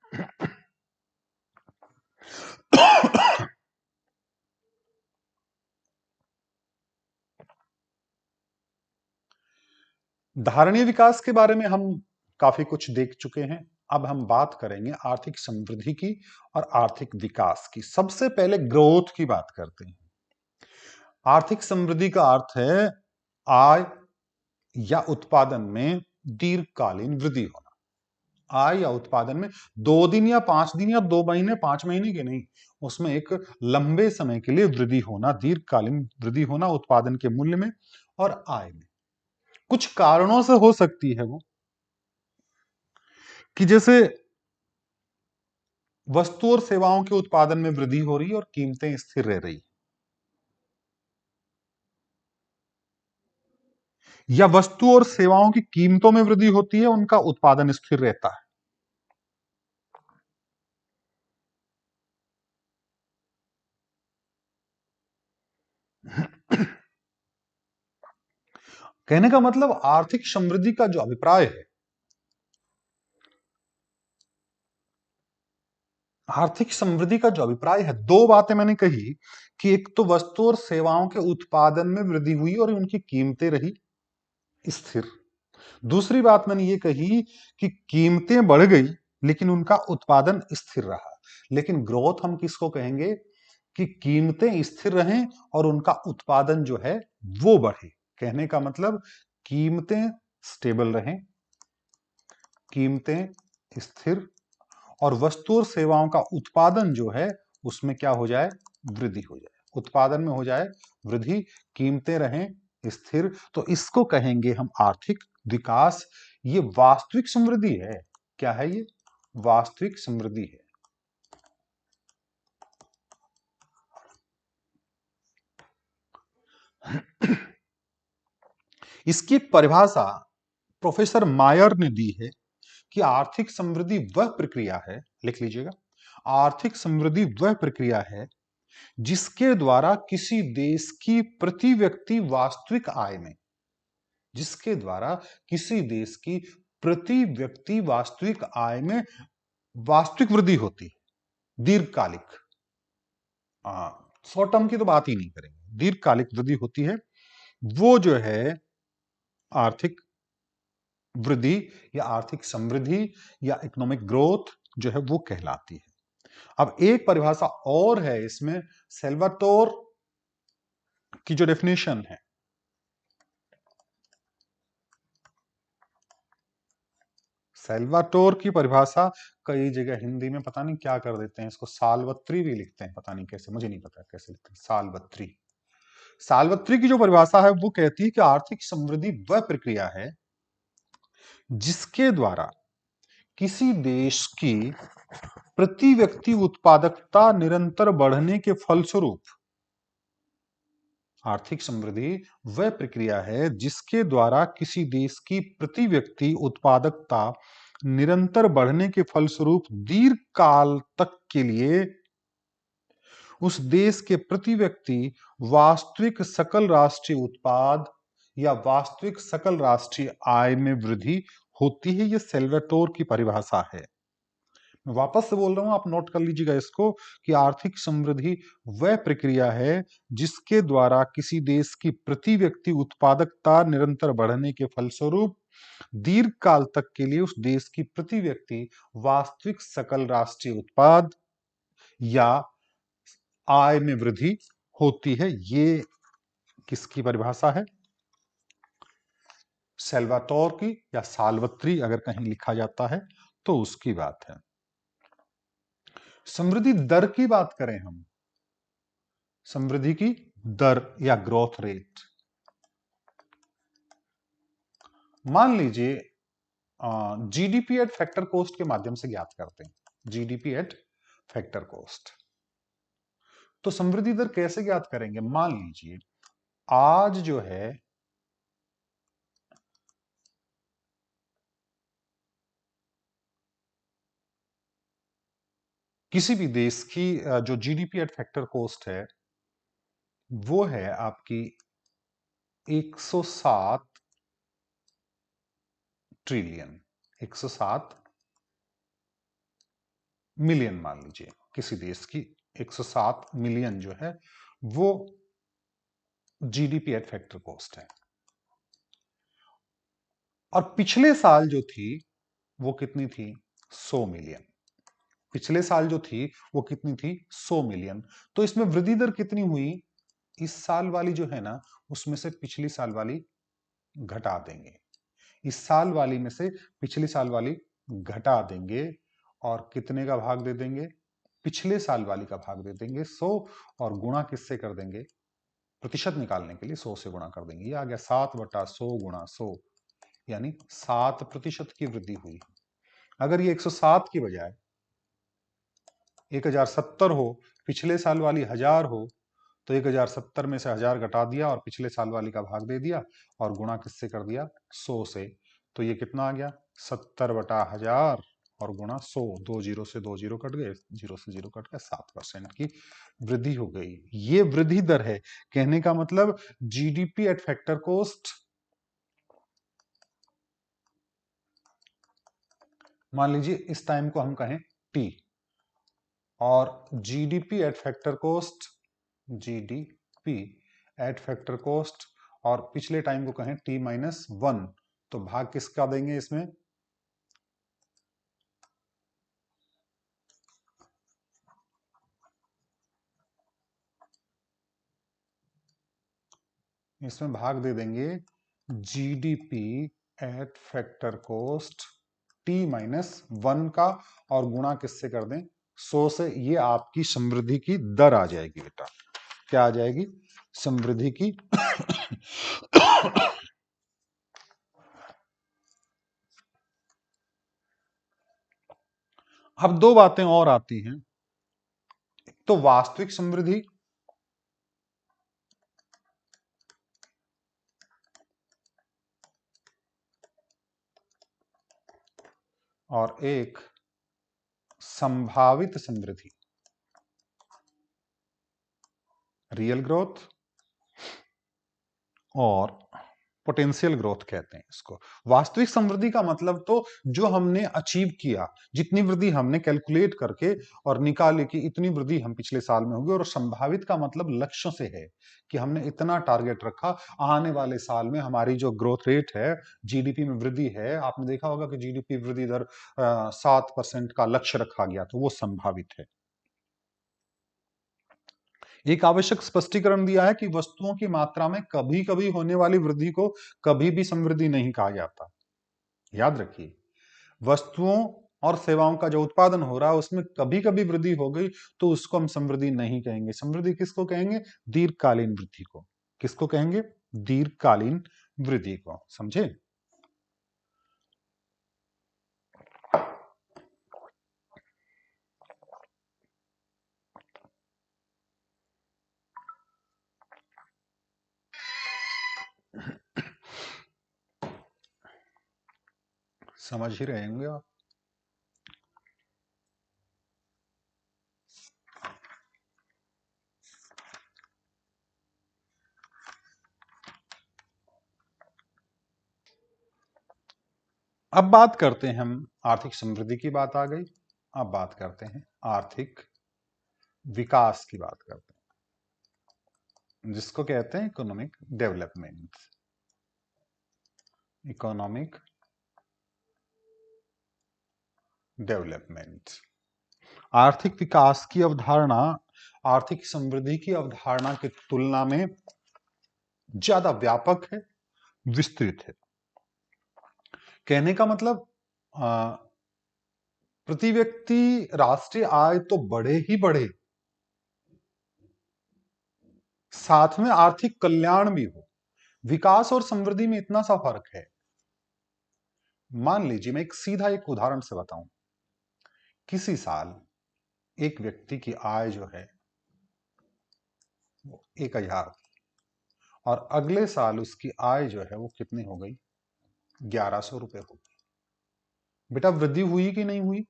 धारणीय विकास के बारे में हम काफी कुछ देख चुके हैं। अब हम बात करेंगे आर्थिक समृद्धि की और आर्थिक विकास की। सबसे पहले ग्रोथ की बात करते हैं। आर्थिक समृद्धि का अर्थ है आय या उत्पादन में दीर्घकालीन वृद्धि होना। आय या उत्पादन में 2 दिन या 5 दिन या 2 महीने 5 महीने के नहीं, उसमें एक लंबे समय के लिए वृद्धि होना, दीर्घकालीन वृद्धि होना उत्पादन के मूल्य में और आय में। कुछ कारणों से हो सकती है वो, कि जैसे वस्तु और सेवाओं के उत्पादन में वृद्धि हो रही है और कीमतें स्थिर रह रही, या वस्तु और सेवाओं की कीमतों में वृद्धि होती है, उनका उत्पादन स्थिर रहता है। कहने का मतलब आर्थिक समृद्धि का जो अभिप्राय है, आर्थिक समृद्धि का जो अभिप्राय है, दो बातें मैंने कही कि एक तो वस्तु और सेवाओं के उत्पादन में वृद्धि हुई और उनकी कीमतें रही स्थिर। दूसरी बात मैंने ये कही कि कीमतें बढ़ गई लेकिन उनका उत्पादन स्थिर रहा। लेकिन ग्रोथ हम किसको कहेंगे कि कीमतें स्थिर रहें और उनका उत्पादन जो है वो बढ़े। कहने का मतलब कीमतें स्टेबल रहें, कीमतें स्थिर, और वस्तु और सेवाओं का उत्पादन जो है उसमें क्या हो जाए, वृद्धि हो जाए, उत्पादन में हो जाए वृद्धि, कीमतें रहें स्थिर, तो इसको कहेंगे हम आर्थिक विकास। ये वास्तविक समृद्धि है। क्या है ये? वास्तविक समृद्धि है। इसकी एक परिभाषा प्रोफेसर मायर ने दी है कि आर्थिक समृद्धि वह प्रक्रिया है, लिख लीजिएगा, आर्थिक समृद्धि वह प्रक्रिया है जिसके द्वारा किसी देश की प्रति व्यक्ति वास्तविक आय में, जिसके द्वारा किसी देश की प्रति व्यक्ति वास्तविक आय में वास्तविक वृद्धि होती है, दीर्घकालिक। शॉर्ट टर्म की तो बात ही नहीं करेंगे, दीर्घकालिक वृद्धि होती है, वो जो है आर्थिक वृद्धि या आर्थिक समृद्धि या इकोनॉमिक ग्रोथ जो है वो कहलाती है। अब एक परिभाषा और है इसमें, सेल्वाटोर की जो डेफिनेशन है, सेल्वाटोर की परिभाषा कई जगह हिंदी में पता नहीं क्या कर देते हैं, इसको साल्वत्री भी लिखते हैं, पता नहीं कैसे, मुझे नहीं पता कैसे लिखते हैं, साल्वत्री। साल्वत्री की जो परिभाषा है वो कहती है कि आर्थिक समृद्धि वह प्रक्रिया है जिसके द्वारा किसी देश की प्रति व्यक्ति उत्पादकता निरंतर बढ़ने के फलस्वरूप, आर्थिक समृद्धि वह प्रक्रिया है जिसके द्वारा किसी देश की प्रति व्यक्ति उत्पादकता निरंतर बढ़ने के फलस्वरूप दीर्घ काल तक के लिए उस देश के प्रति व्यक्ति वास्तविक सकल राष्ट्रीय उत्पाद या वास्तविक सकल राष्ट्रीय आय में वृद्धि होती है। यह सेल्वाटोर की परिभाषा है। मैं वापस से बोल रहा हूं, आप नोट कर लीजिएगा इसको कि आर्थिक समृद्धि वह प्रक्रिया है जिसके द्वारा किसी देश की प्रति व्यक्ति उत्पादकता निरंतर बढ़ने के फलस्वरूप दीर्घ काल तक के लिए उस देश की प्रति व्यक्ति वास्तविक सकल राष्ट्रीय उत्पाद या आय में वृद्धि होती है। ये किसकी परिभाषा है? सेल्वाटोर की, या साल्वत्री अगर कहीं लिखा जाता है तो उसकी बात है। समृद्धि दर की बात करें हम, समृद्धि की दर या ग्रोथ रेट, मान लीजिए जीडीपी एट फैक्टर कॉस्ट के माध्यम से ज्ञात करते हैं, जीडीपी एट फैक्टर कॉस्ट। तो समृद्धि दर कैसे ज्ञात करेंगे? मान लीजिए आज जो है किसी भी देश की जो जीडीपी एट फैक्टर कॉस्ट है वो है आपकी 107 ट्रिलियन, 107 मिलियन, मान लीजिए किसी देश की 107 मिलियन जो है वो जीडीपी एट फैक्टर कॉस्ट है। और पिछले साल जो थी वो कितनी थी? 100 मिलियन। पिछले साल जो थी वो कितनी थी? 100 मिलियन। तो इसमें वृद्धि दर कितनी हुई? इस साल वाली जो है ना उसमें से पिछली साल वाली घटा देंगे, इस साल वाली में से पिछली साल वाली घटा देंगे, और कितने का भाग दे देंगे? पिछले साल वाली का भाग दे देंगे 100, और गुणा किससे कर देंगे? प्रतिशत निकालने के लिए 100 से गुणा कर देंगे। ये आ गया 7/100 गुणा 100, यानी 7% की वृद्धि हुई। अगर ये 107 की बजाय 1070 हो, पिछले साल वाली 1000 हो, तो 1070 में से 1000 घटा दिया और पिछले साल वाली का भाग दे दिया और गुणा किससे कर दिया, 100 से। तो ये कितना आ गया, 70/1000 और गुणा 100। 2 जीरो से 2 जीरो कट गए, जीरो से जीरो कट गया, 7% की वृद्धि हो गई। ये वृद्धि दर है। कहने का मतलब जीडीपी एट फैक्टर कॉस्ट, मान लीजिए इस टाइम को हम कहें टी, और GDP at factor cost, GDP at factor cost, और पिछले टाइम को कहें t-1, तो भाग किसका देंगे इसमें, इसमें भाग दे देंगे GDP at factor cost t-1 का, और गुणा किससे कर दें, 100 से। ये आपकी समृद्धि की दर आ जाएगी बेटा। क्या आ जाएगी, समृद्धि की अब दो बातें और आती हैं। तो वास्तविक समृद्धि, और एक संभावित समृद्धि, रियल ग्रोथ और पोटेंशियल ग्रोथ कहते हैं इसको। वास्तविक समृद्धि का मतलब तो जो हमने अचीव किया, जितनी वृद्धि हमने कैलकुलेट करके और निकाली कि इतनी वृद्धि हम पिछले साल में होगी। और संभावित का मतलब लक्ष्यों से है कि हमने इतना टारगेट रखा, आने वाले साल में हमारी जो ग्रोथ रेट है, जीडीपी में वृद्धि है, आपने देखा होगा कि जीडीपी वृद्धि दर 7% का लक्ष्य रखा गया, तो वो संभावित है। एक आवश्यक स्पष्टीकरण दिया है कि वस्तुओं की मात्रा में कभी कभी होने वाली वृद्धि को कभी भी समृद्धि नहीं कहा जाता। याद रखिए, वस्तुओं और सेवाओं का जो उत्पादन हो रहा है उसमें कभी कभी वृद्धि हो गई तो उसको हम समृद्धि नहीं कहेंगे। समृद्धि किसको कहेंगे, दीर्घकालीन वृद्धि को। किसको कहेंगे, दीर्घकालीन वृद्धि को। समझे। समझ ही रहे होंगे आप। अब बात करते हैं हम, आर्थिक समृद्धि की बात आ गई, अब बात करते हैं आर्थिक विकास की बात करते हैं, जिसको कहते हैं इकोनॉमिक डेवलपमेंट। इकोनॉमिक डेवलपमेंट, आर्थिक विकास की अवधारणा आर्थिक समृद्धि की अवधारणा की तुलना में ज्यादा व्यापक है, विस्तृत है। कहने का मतलब प्रति व्यक्ति राष्ट्रीय आय तो बढ़े ही बढ़े, साथ में आर्थिक कल्याण भी हो। विकास और समृद्धि में इतना सा फर्क है। मान लीजिए मैं एक उदाहरण से बताऊं। किसी साल एक व्यक्ति की आय जो है वो 1000, और अगले साल उसकी आय जो है वो कितनी हो गई, 1100 रुपए हो गई। बेटा वृद्धि हुई कि नहीं हुई,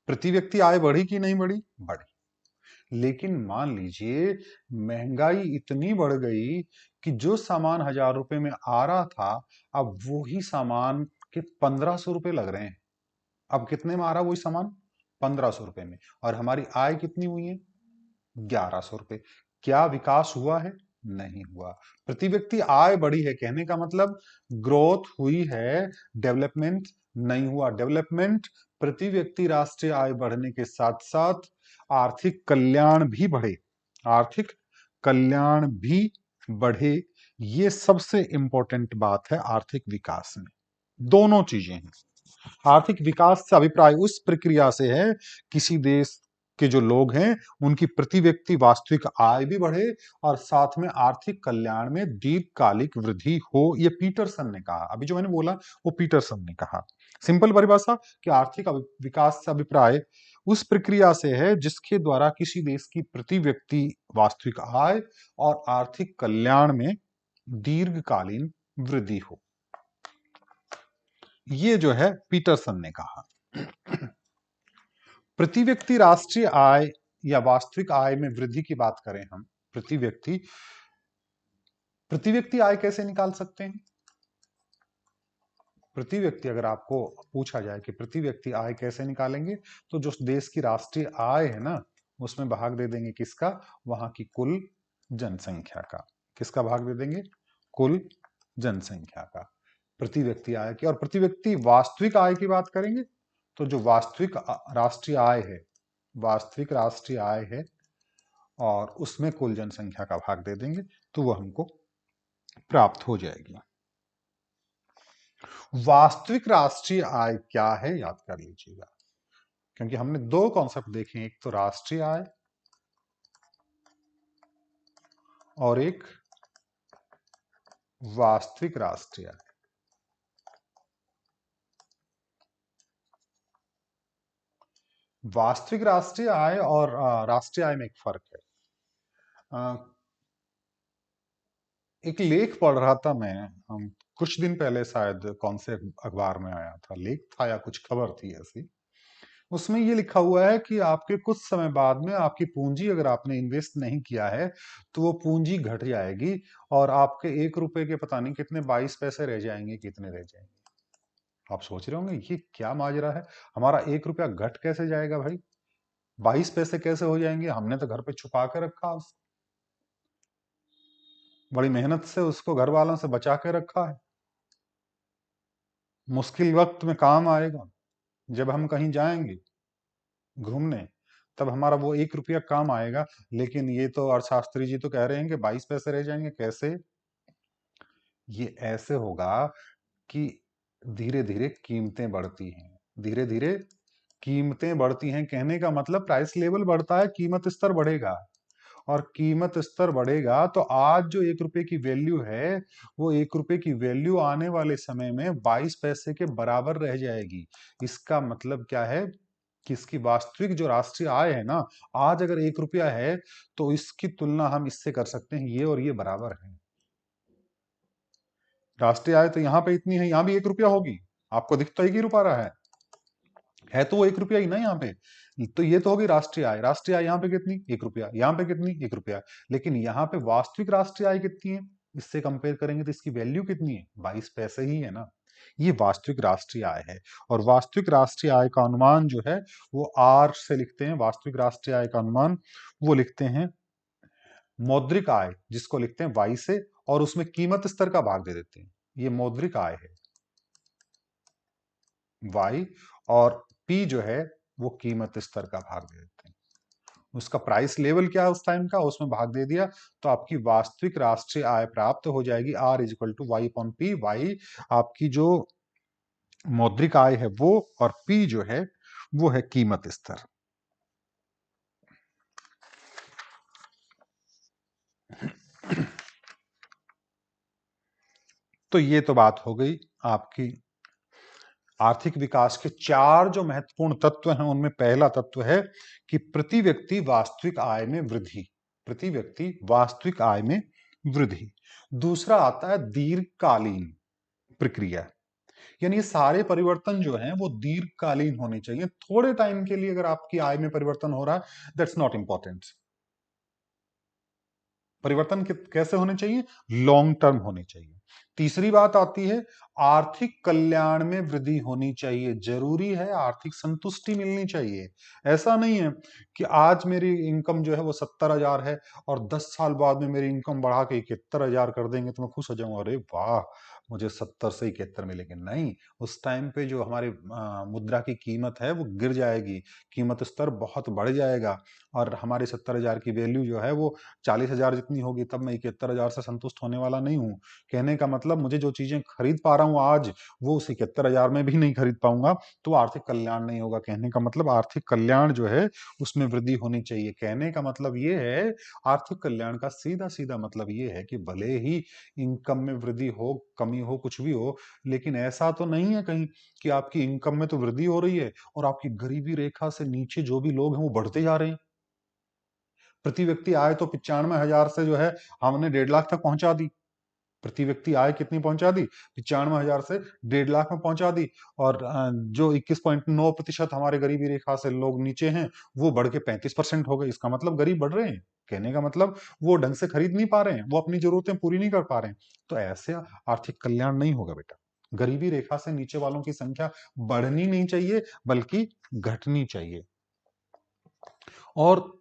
प्रति व्यक्ति आय बढ़ी कि नहीं बढ़ी, बढ़ी। लेकिन मान लीजिए महंगाई इतनी बढ़ गई कि जो सामान 1000 रुपए में आ रहा था, अब वो ही सामान के 1500 रुपए लग रहे हैं। अब कितने में आ रहा वही सामान, 1500 रुपए में, और हमारी आय कितनी हुई है, 1100 रुपए। क्या विकास हुआ है, नहीं हुआ। प्रति व्यक्ति आय बढ़ी है, कहने का मतलब ग्रोथ हुई है, डेवलपमेंट नहीं हुआ। डेवलपमेंट प्रति व्यक्ति राष्ट्रीय आय बढ़ने के साथ साथ आर्थिक कल्याण भी बढ़े, आर्थिक कल्याण भी बढ़े। ये सबसे इंपॉर्टेंट बात है आर्थिक विकास में। दोनों चीजें हैं। आर्थिक विकास से अभिप्राय उस प्रक्रिया से है, किसी देश के जो लोग हैं उनकी प्रति व्यक्ति वास्तविक आय भी बढ़े और साथ में आर्थिक कल्याण में दीर्घकालिक वृद्धि हो। ये पीटरसन ने कहा, अभी जो मैंने बोला वो पीटरसन ने कहा। सिंपल परिभाषा कि आर्थिक विकास से अभिप्राय उस प्रक्रिया से है जिसके द्वारा किसी देश की प्रति व्यक्ति वास्तविक आय और आर्थिक कल्याण में दीर्घकालीन वृद्धि हो। ये जो है पीटरसन ने कहा। प्रति व्यक्ति राष्ट्रीय आय या वास्तविक आय में वृद्धि की बात करें हम, प्रति व्यक्ति आय कैसे निकाल सकते हैं? प्रति व्यक्ति अगर आपको पूछा जाए कि प्रति व्यक्ति आय कैसे निकालेंगे, तो जो देश की राष्ट्रीय आय है ना, उसमें भाग दे देंगे किसका? वहां की कुल जनसंख्या का। किसका भाग दे देंगे? कुल जनसंख्या का, प्रति व्यक्ति आय की। और प्रति व्यक्ति वास्तविक आय की बात करेंगे तो जो वास्तविक राष्ट्रीय आय है, वास्तविक राष्ट्रीय आय है और उसमें कुल जनसंख्या का भाग दे देंगे तो वह हमको प्राप्त हो जाएगी। वास्तविक राष्ट्रीय आय क्या है, याद कर लीजिएगा, क्योंकि हमने दो कॉन्सेप्ट देखे, एक तो राष्ट्रीय आय और एक वास्तविक राष्ट्रीय आय। वास्तविक राष्ट्रीय आय और राष्ट्रीय आय में एक फर्क है। एक लेख पढ़ रहा था मैं, हम कुछ दिन पहले, शायद कौन से अखबार में आया था, लेख था या कुछ खबर थी ऐसी। उसमें ये लिखा हुआ है कि आपके कुछ समय बाद में आपकी पूंजी अगर आपने इन्वेस्ट नहीं किया है तो वो पूंजी घट जाएगी और आपके 1 रुपए के पता नहीं कितने 22 पैसे रह जाएंगे, कितने रह जाएंगे। आप सोच रहे होंगे ये क्या माजरा है, हमारा 1 रुपया घट कैसे जाएगा भाई, 22 पैसे कैसे हो जाएंगे? हमने तो घर पे छुपा के रखा, बड़ी मेहनत से उसको घर वालों से बचा के रखा है, मुश्किल वक्त में काम आएगा। जब हम कहीं जाएंगे घूमने तब हमारा वो 1 रुपया काम आएगा। लेकिन ये तो अर्थशास्त्री जी तो कह रहे हैं कि 22 पैसे रह जाएंगे। कैसे? ये ऐसे होगा कि धीरे धीरे कीमतें बढ़ती हैं, धीरे धीरे कीमतें बढ़ती हैं। कहने का मतलब प्राइस लेवल बढ़ता है, कीमत स्तर बढ़ेगा, और कीमत स्तर बढ़ेगा तो आज जो 1 रुपए की वैल्यू है वो 1 रुपए की वैल्यू आने वाले समय में 22 पैसे के बराबर रह जाएगी। इसका मतलब क्या है कि इसकी वास्तविक जो राष्ट्रीय आय है ना, आज अगर 1 रुपया है तो इसकी तुलना हम इससे कर सकते हैं, ये और ये बराबर है। राष्ट्रीय आय तो यहाँ पे इतनी है, यहाँ भी 1 रुपया होगी, आपको दिख तो 1 ही रुपया रहा है तो वो 1 रुपया ही ना यहाँ पे। तो ये तो होगी राष्ट्रीय आय। राष्ट्रीय आय यहाँ पे कितनी? 1 रुपया। यहाँ पे कितनी? 1 रुपया। लेकिन यहाँ पे वास्तविक राष्ट्रीय आय कितनी है, इससे कंपेयर करेंगे तो इसकी वैल्यू कितनी है? 22 पैसे ही है ना। ये वास्तविक राष्ट्रीय आय है। और वास्तविक राष्ट्रीय आय का अनुमान जो है वो आर से लिखते हैं। वास्तविक राष्ट्रीय आय का अनुमान वो लिखते हैं मौद्रिक आय, जिसको लिखते हैं वाई से, और उसमें कीमत स्तर का भाग दे देते हैं। ये मौद्रिक आय है वाई, और पी जो है वो कीमत स्तर का भाग दे देते हैं। उसका प्राइस लेवल क्या है उस टाइम का, उसमें भाग दे दिया तो आपकी वास्तविक राष्ट्रीय आय प्राप्त हो जाएगी। R is equal to Y upon P. Y आपकी जो मौद्रिक आय है वो, और पी जो है वो है कीमत स्तर। तो ये तो बात हो गई आपकी आर्थिक विकास के 4 जो महत्वपूर्ण तत्व हैं। उनमें पहला तत्व है कि प्रति व्यक्ति वास्तविक आय में वृद्धि, प्रति व्यक्ति वास्तविक आय में वृद्धि। दूसरा आता है दीर्घकालीन प्रक्रिया, यानी ये सारे परिवर्तन जो हैं वो दीर्घकालीन होने चाहिए। थोड़े टाइम के लिए अगर आपकी आय में परिवर्तन हो रहा है, दैट्स नॉट इंपॉर्टेंट। परिवर्तन कैसे होने चाहिए? लॉन्ग टर्म होने चाहिए। तीसरी बात आती है आर्थिक कल्याण में वृद्धि होनी चाहिए। जरूरी है आर्थिक संतुष्टि मिलनी चाहिए। ऐसा नहीं है कि आज मेरी इनकम जो है वो 70,000 है और 10 साल बाद में मेरी इनकम बढ़ा के 71,000 कर देंगे तो मैं खुश हो जाऊंगा, अरे वाह मुझे 70 से 71 मिलेंगे। नहीं, उस टाइम पे जो हमारी मुद्रा की कीमत है वो गिर जाएगी, कीमत स्तर बहुत बढ़ जाएगा और हमारी 70,000 की वैल्यू जो है वो 40,000 जितनी होगी। तब मैं 71,000 से संतुष्ट होने वाला नहीं हूँ। कहने का मतलब मुझे जो चीजें खरीद पा रहा हूँ आज वो उस 71,000 में भी नहीं खरीद पाऊंगा, तो आर्थिक कल्याण नहीं होगा। कहने का मतलब आर्थिक कल्याण जो है उसमें वृद्धि होनी चाहिए। कहने का मतलब ये है, आर्थिक कल्याण का सीधा सीधा मतलब ये है कि भले ही इनकम में वृद्धि हो, कमी कमी हो, कुछ भी हो, लेकिन ऐसा तो नहीं है कहीं कि आपकी इनकम में तो वृद्धि हो रही है और आपकी गरीबी रेखा से नीचे जो भी लोग हैं वो बढ़ते जा रहे हैं। प्रति व्यक्ति आय तो 95,000 से जो है हमने 1.5 लाख तक पहुंचा दी। प्रति व्यक्ति आय कितनी पहुंचा दी? 95,000 से 1.5 लाख में पहुंचा दी। और जो 21.9% हमारे गरीबी रेखा से लोग नीचे हैं, वो बढ़ के 35% हो गए। इसका मतलब गरीब बढ़ रहे हैं। कहने का मतलब वो ढंग से खरीद नहीं पा रहे हैं, वो अपनी जरूरतें पूरी नहीं कर पा रहे हैं। तो ऐसे आर्थिक कल्याण नहीं होगा बेटा। गरीबी रेखा से नीचे वालों की संख्या बढ़नी नहीं चाहिए, बल्कि घटनी चाहिए। और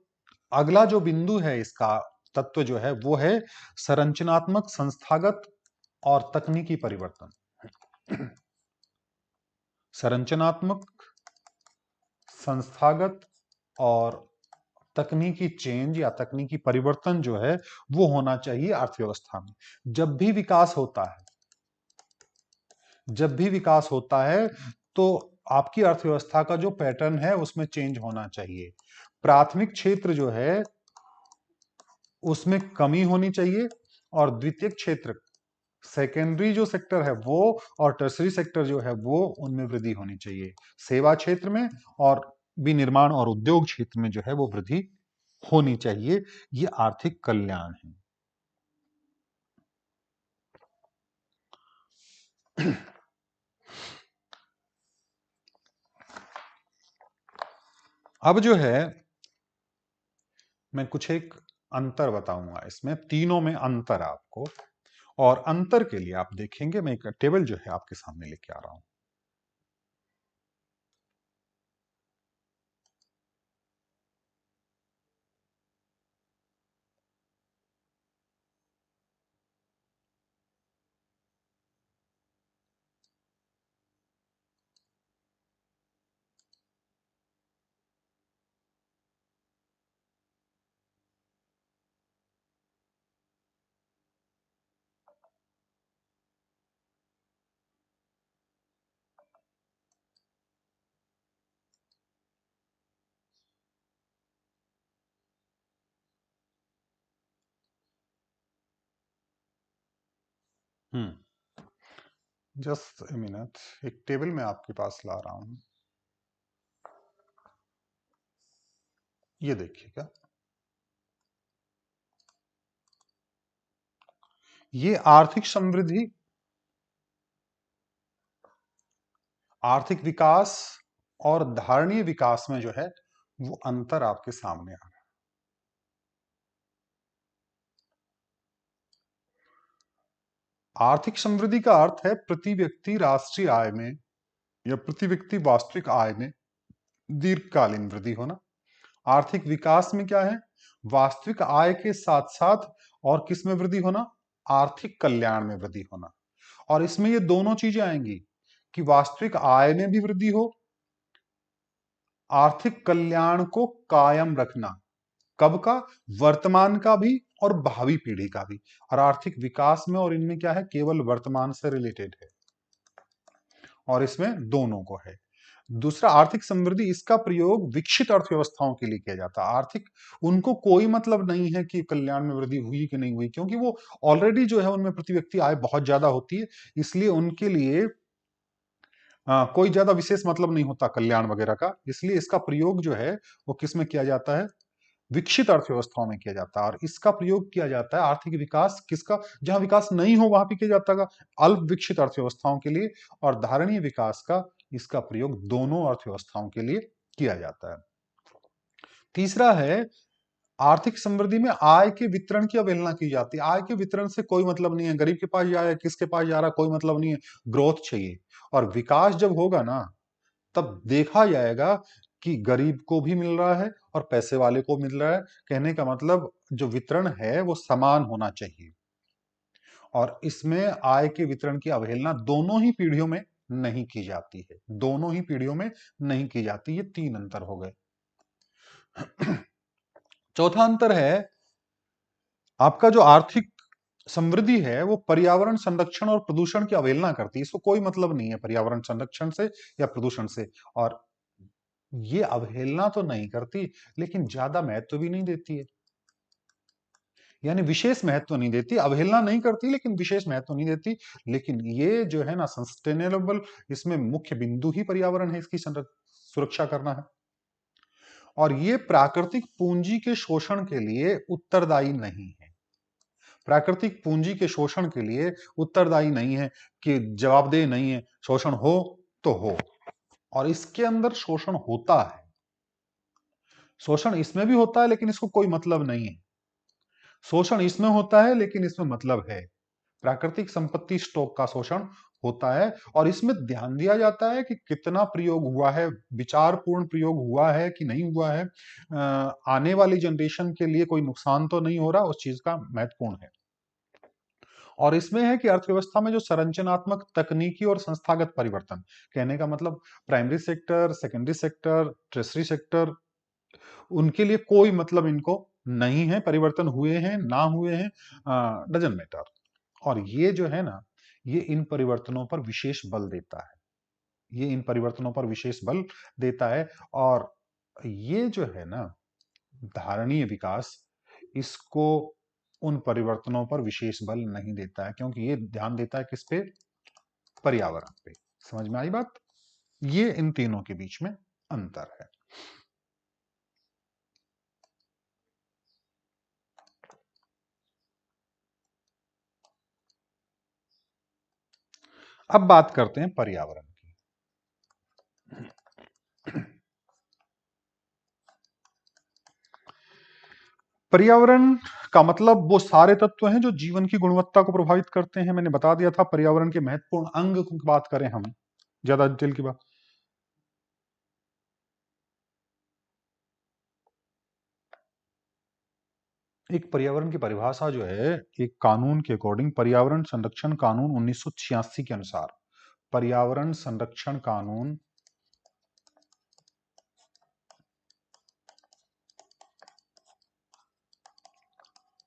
अगला जो बिंदु है इसका तत्व जो है वो है संरचनात्मक, संस्थागत और तकनीकी परिवर्तन। संरचनात्मक, संस्थागत और तकनीकी चेंज या तकनीकी परिवर्तन जो है वो होना चाहिए अर्थव्यवस्था में। जब भी विकास होता है, जब भी विकास होता है तो आपकी अर्थव्यवस्था का जो पैटर्न है उसमें चेंज होना चाहिए। प्राथमिक क्षेत्र जो है उसमें कमी होनी चाहिए और द्वितीयक क्षेत्र, सेकेंडरी जो सेक्टर है वो और टर्सरी सेक्टर जो है वो उनमें वृद्धि होनी चाहिए। सेवा क्षेत्र में और विनिर्माण और उद्योग क्षेत्र में जो है वो वृद्धि होनी चाहिए। ये आर्थिक कल्याण है। अब जो है मैं कुछ एक अंतर बताऊंगा इसमें, तीनों में अंतर आपको, और अंतर के लिए आप देखेंगे मैं एक टेबल जो है आपके सामने लेके आ रहा हूं। जस्ट ए मिनट, एक टेबल मैं आपके पास ला रहा हूं, ये देखिएगा। ये आर्थिक समृद्धि, आर्थिक विकास और धारणीय विकास में जो है वो अंतर आपके सामने आ रहा है। आर्थिक समृद्धि का अर्थ है प्रति व्यक्ति राष्ट्रीय आय में या प्रति व्यक्ति वास्तविक आय में दीर्घकालीन वृद्धि होना। आर्थिक विकास में क्या है? वास्तविक आय के साथ साथ और किस में वृद्धि होना? आर्थिक कल्याण में वृद्धि होना। और इसमें ये दोनों चीजें आएंगी कि वास्तविक आय में भी वृद्धि हो, आर्थिक कल्याण को कायम रखना। कब का? वर्तमान का भी और भावी पीढ़ी का भी। और आर्थिक विकास में और इनमें क्या है? केवल वर्तमान से रिलेटेड है और इसमें दोनों को है। दूसरा, आर्थिक समृद्धि, इसका प्रयोग विकसित अर्थव्यवस्थाओं के लिए किया जाता है। आर्थिक, उनको कोई मतलब नहीं है कि कल्याण में वृद्धि हुई कि नहीं हुई, क्योंकि वो ऑलरेडी जो है उनमें प्रति व्यक्ति आय बहुत ज्यादा होती है, इसलिए उनके लिए कोई ज्यादा विशेष मतलब नहीं होता कल्याण वगैरह का। इसलिए इसका प्रयोग जो है वो किस में किया जाता है? विकसित अर्थव्यवस्थाओं में किया जाता है। और इसका प्रयोग किया जाता है आर्थिक विकास किसका, जहां विकास नहीं हो वहां भी किया जाता है, अल्प विकसित अर्थव्यवस्थाओं के लिए। और धारणीय विकास का, इसका प्रयोग दोनों अर्थव्यवस्थाओं के लिए किया जाता है। तीसरा है, आर्थिक समृद्धि में आय के वितरण की अवहेलना की जाती है। आय के वितरण से कोई मतलब नहीं है, गरीब के पास जा रहा है, किसके पास जा रहा है, कोई मतलब नहीं है। ग्रोथ चाहिए। और विकास जब होगा ना, तब देखा जाएगा कि गरीब को भी मिल रहा है और पैसे वाले को मिल रहा है। कहने का मतलब जो वितरण है वो समान होना चाहिए। और इसमें आय के वितरण की अवहेलना दोनों ही पीढ़ियों में नहीं की जाती है, दोनों ही पीढ़ियों में नहीं की जाती। ये तीन अंतर हो गए। चौथा अंतर है, आपका जो आर्थिक समृद्धि है वो पर्यावरण संरक्षण और प्रदूषण की अवहेलना करती है। इसको कोई मतलब नहीं है पर्यावरण संरक्षण से या प्रदूषण से। और ये अवहेलना तो नहीं करती, लेकिन ज्यादा महत्व भी नहीं देती है। यानी विशेष महत्व नहीं देती, अवहेलना नहीं करती लेकिन विशेष महत्व नहीं देती। लेकिन ये जो है ना सस्टेनेबल, इसमें मुख्य बिंदु ही पर्यावरण है, इसकी सुरक्षा करना है। और ये प्राकृतिक पूंजी के शोषण के लिए उत्तरदायी नहीं है। प्राकृतिक पूंजी के शोषण के लिए उत्तरदायी नहीं है, कि जवाबदेह नहीं है। शोषण हो तो हो, और इसके अंदर शोषण होता है। शोषण इसमें भी होता है लेकिन इसको कोई मतलब नहीं है। शोषण इसमें होता है लेकिन इसमें मतलब है। प्राकृतिक संपत्ति स्टॉक का शोषण होता है, और इसमें ध्यान दिया जाता है कि कितना प्रयोग हुआ है, विचारपूर्ण प्रयोग हुआ है कि नहीं हुआ है, आने वाली जनरेशन के लिए कोई नुकसान तो नहीं हो रहा, उस चीज का महत्वपूर्ण है। और इसमें है कि अर्थव्यवस्था में जो संरचनात्मक, तकनीकी और संस्थागत परिवर्तन, कहने का मतलब primary sector, secondary sector, tertiary sector, उनके लिए कोई मतलब इनको नहीं है। परिवर्तन हुए हैं ना हुए हैं, डजंट मैटर। और ये जो है ना, ये इन परिवर्तनों पर विशेष बल देता है। ये इन परिवर्तनों पर विशेष बल देता है। और ये जो है ना धारणीय विकास, इसको उन परिवर्तनों पर विशेष बल नहीं देता है, क्योंकि ये ध्यान देता है किस पे? पर्यावरण पे। समझ में आई बात? ये इन तीनों के बीच में अंतर है। अब बात करते हैं पर्यावरण की। पर्यावरण का मतलब वो सारे तत्व हैं जो जीवन की गुणवत्ता को प्रभावित करते हैं। मैंने बता दिया था पर्यावरण के महत्वपूर्ण अंग की बात करें हम, ज्यादा डिटेल की बात। एक पर्यावरण की परिभाषा जो है, एक कानून के अकॉर्डिंग, पर्यावरण संरक्षण कानून 1986 के अनुसार, पर्यावरण संरक्षण कानून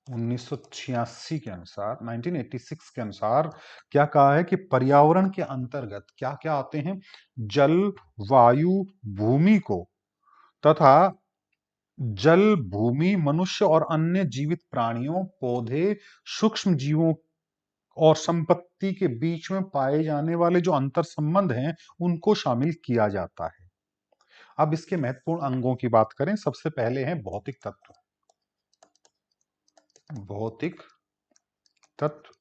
1986 के अनुसार, 1986 के अनुसार क्या कहा है कि पर्यावरण के अंतर्गत क्या क्या आते हैं? जल, वायु, भूमि को, तथा जल, भूमि, मनुष्य और अन्य जीवित प्राणियों, पौधे, सूक्ष्म जीवों और संपत्ति के बीच में पाए जाने वाले जो अंतर संबंध हैं, उनको शामिल किया जाता है। अब इसके महत्वपूर्ण अंगों की बात करें, सबसे पहले हैं भौतिक तत्व। भौतिक तत्व,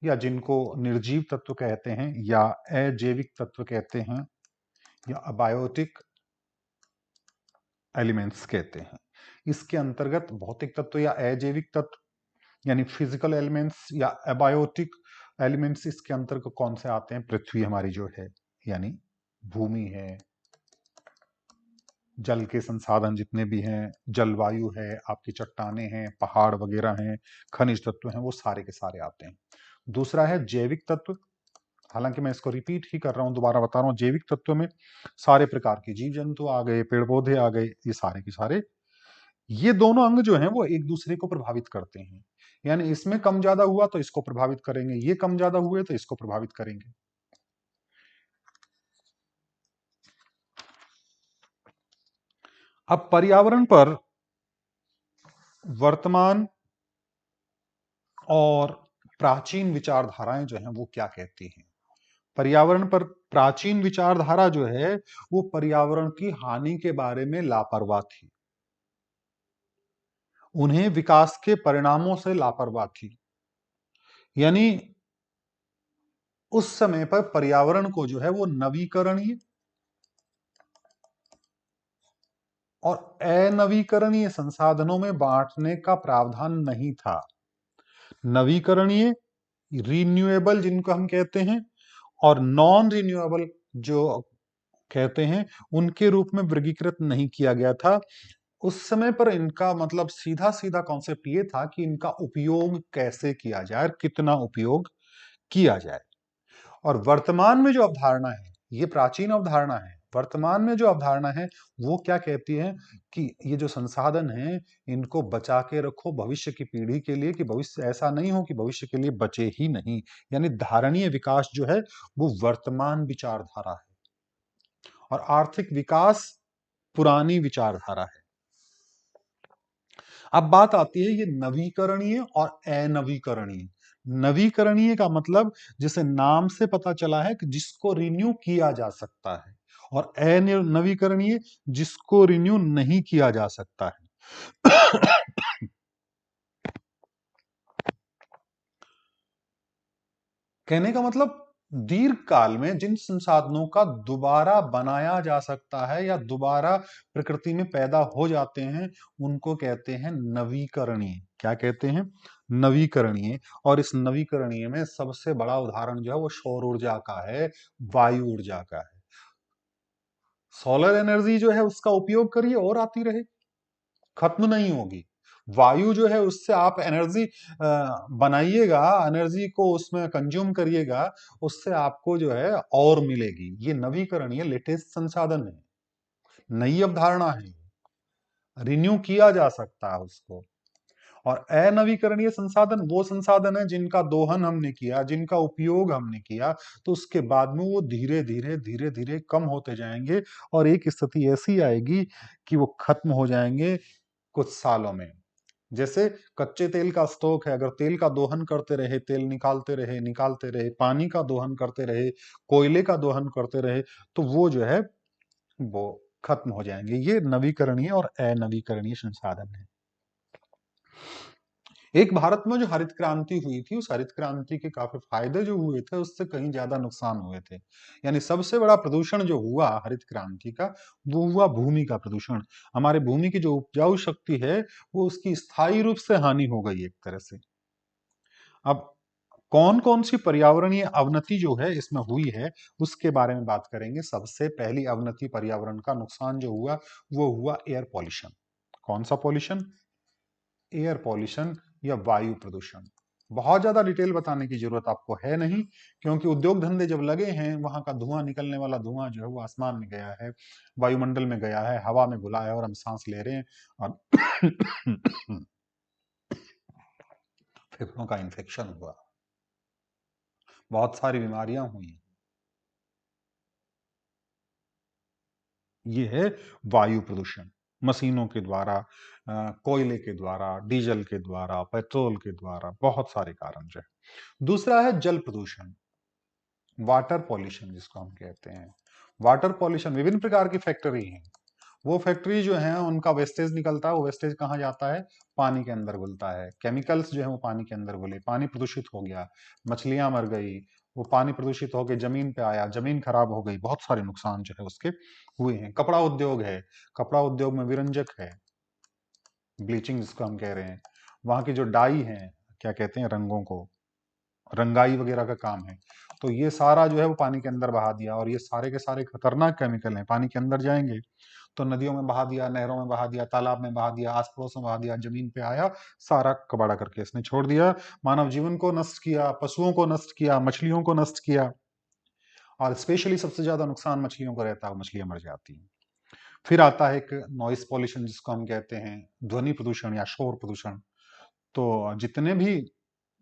या जिनको निर्जीव तत्व कहते हैं, या अजैविक तत्व कहते हैं, या अबायोटिक एलिमेंट्स कहते हैं। इसके अंतर्गत भौतिक तत्व या अजैविक तत्व यानी फिजिकल एलिमेंट्स या अबायोटिक एलिमेंट्स, इसके अंतर्गत कौन से आते हैं? पृथ्वी हमारी जो है, यानी भूमि है, जल के संसाधन जितने भी हैं, जलवायु है, आपकी चट्टाने हैं, पहाड़ वगैरह हैं, खनिज तत्व हैं, वो सारे के सारे आते हैं। दूसरा है जैविक तत्व। हालांकि मैं इसको रिपीट ही कर रहा हूं, दोबारा बता रहा हूं। जैविक तत्व में सारे प्रकार के जीव जंतु आ गए, पेड़ पौधे आ गए, ये सारे के सारे। ये दोनों अंग जो हैं वो एक दूसरे को प्रभावित करते हैं, यानी इसमें कम ज्यादा हुआ तो इसको प्रभावित करेंगे, ये कम ज्यादा हुए तो इसको प्रभावित करेंगे। अब पर्यावरण पर वर्तमान और प्राचीन विचारधाराएं जो हैं वो क्या कहती हैं? पर्यावरण पर प्राचीन विचारधारा जो है वो पर्यावरण की हानि के बारे में लापरवाह थी। उन्हें विकास के परिणामों से लापरवाह थी। यानी उस समय पर पर्यावरण को जो है वो नवीकरणीय और अनवीकरणीय संसाधनों में बांटने का प्रावधान नहीं था। नवीकरणीय, रिन्यूएबल जिनको हम कहते हैं, और नॉन रिन्यूएबल जो कहते हैं, उनके रूप में वर्गीकृत नहीं किया गया था। उस समय पर इनका मतलब सीधा सीधा कॉन्सेप्ट ये था कि इनका उपयोग कैसे किया जाए और कितना उपयोग किया जाए। और वर्तमान में जो अवधारणा है, ये प्राचीन अवधारणा है। वर्तमान में जो अवधारणा है वो क्या कहती है कि ये जो संसाधन है, इनको बचा के रखो भविष्य की पीढ़ी के लिए, कि भविष्य ऐसा नहीं हो कि भविष्य के लिए बचे ही नहीं। यानी धारणीय विकास जो है वो वर्तमान विचारधारा है, और आर्थिक विकास पुरानी विचारधारा है। अब बात आती है ये नवीकरणीय और अनवीकरणीय। नवीकरणीय का मतलब जैसे नाम से पता चला है कि जिसको रिन्यू किया जा सकता है, और अनवीकरणीय जिसको रिन्यू नहीं किया जा सकता है। कहने का मतलब दीर्घ काल में जिन संसाधनों का दोबारा बनाया जा सकता है या दोबारा प्रकृति में पैदा हो जाते हैं, उनको कहते हैं नवीकरणीय। क्या कहते हैं? नवीकरणीय। और इस नवीकरणीय में सबसे बड़ा उदाहरण जो है वो सौर ऊर्जा का है, वायु ऊर्जा का है। सोलर एनर्जी जो है उसका उपयोग करिए और आती रहे, खत्म नहीं होगी। वायु जो है उससे आप एनर्जी बनाइएगा, एनर्जी को उसमें कंज्यूम करिएगा, उससे आपको जो है और मिलेगी। ये नवीकरणीय लेटेस्ट संसाधन है, नई अवधारणा है, रिन्यू किया जा सकता है उसको। और अनवीकरणीय संसाधन वो संसाधन है जिनका दोहन हमने किया, जिनका उपयोग हमने किया, तो उसके बाद में वो धीरे धीरे धीरे धीरे कम होते जाएंगे और एक स्थिति ऐसी आएगी कि वो खत्म हो जाएंगे कुछ सालों में। जैसे कच्चे तेल का स्टॉक है, अगर तेल का दोहन करते रहे, तेल निकालते रहे, पानी का दोहन करते रहे, कोयले का दोहन करते रहे, तो वो जो है वो खत्म हो जाएंगे। ये नवीकरणीय और अनवीकरणीय संसाधन है। एक भारत में जो हरित क्रांति हुई थी, उस हरित क्रांति के काफी फायदे जो हुए थे उससे कहीं ज्यादा नुकसान हुए थे। यानी सबसे बड़ा प्रदूषण जो हुआ हरित क्रांति का, वो हुआ भूमि का प्रदूषण। हमारे भूमि की जो उपजाऊ शक्ति है वो उसकी स्थायी रूप से हानि हो गई एक तरह से। अब कौन कौन सी पर्यावरणीय अवनति जो है इसमें हुई है उसके बारे में बात करेंगे। सबसे पहली अवनति पर्यावरण का नुकसान जो हुआ वो हुआ एयर पॉल्यूशन। कौन सा पॉल्यूशन? एयर पॉल्यूशन या वायु प्रदूषण। बहुत ज्यादा डिटेल बताने की जरूरत आपको है नहीं, क्योंकि उद्योग धंधे जब लगे हैं वहां का धुआं, निकलने वाला धुआं जो है वो आसमान में गया है, वायुमंडल में गया है, हवा में घुला है और हम सांस ले रहे हैं और फेफड़ों का इन्फेक्शन हुआ, बहुत सारी बीमारियां हुई। ये है वायु प्रदूषण, मशीनों के द्वारा, कोयले के द्वारा, डीजल के द्वारा, पेट्रोल के द्वारा, बहुत सारे कारण जो है। दूसरा है जल प्रदूषण, वाटर पॉल्यूशन जिसको हम कहते हैं। वाटर पॉल्यूशन विभिन्न प्रकार की फैक्ट्री हैं, वो फैक्ट्री जो है उनका वेस्टेज निकलता है, वो वेस्टेज कहाँ जाता है? पानी के अंदर घुलता है। केमिकल्स जो है वो पानी के अंदर घुले, पानी प्रदूषित हो गया, मछलियां मर गई, वो पानी प्रदूषित होकर जमीन पे आया, जमीन खराब हो गई, बहुत सारे नुकसान जो है उसके हुए हैं। कपड़ा उद्योग है, कपड़ा उद्योग में विरंजक है, ब्लीचिंग जिसको हम कह रहे हैं, वहां की जो डाई है, क्या कहते हैं, रंगों को, रंगाई वगैरह का काम है, तो ये सारा जो है वो पानी के अंदर बहा दिया। और ये सारे के सारे खतरनाक केमिकल हैं, पानी के अंदर जाएंगे तो नदियों में बहा दिया, नहरों में बहा दिया, तालाब में बहा दिया, आस पड़ोस में बहा दिया, जमीन पे आया, सारा कबाड़ा करके इसने छोड़ दिया। मानव जीवन को नष्ट किया, पशुओं को नष्ट किया, मछलियों को नष्ट किया, और स्पेशली सबसे ज्यादा नुकसान मछलियों को रहता है, मछलियां मर जाती हैं। फिर आता है एक नॉइस पॉल्यूशन जिसको हम कहते हैं, ध्वनि प्रदूषण या शोर प्रदूषण। तो जितने भी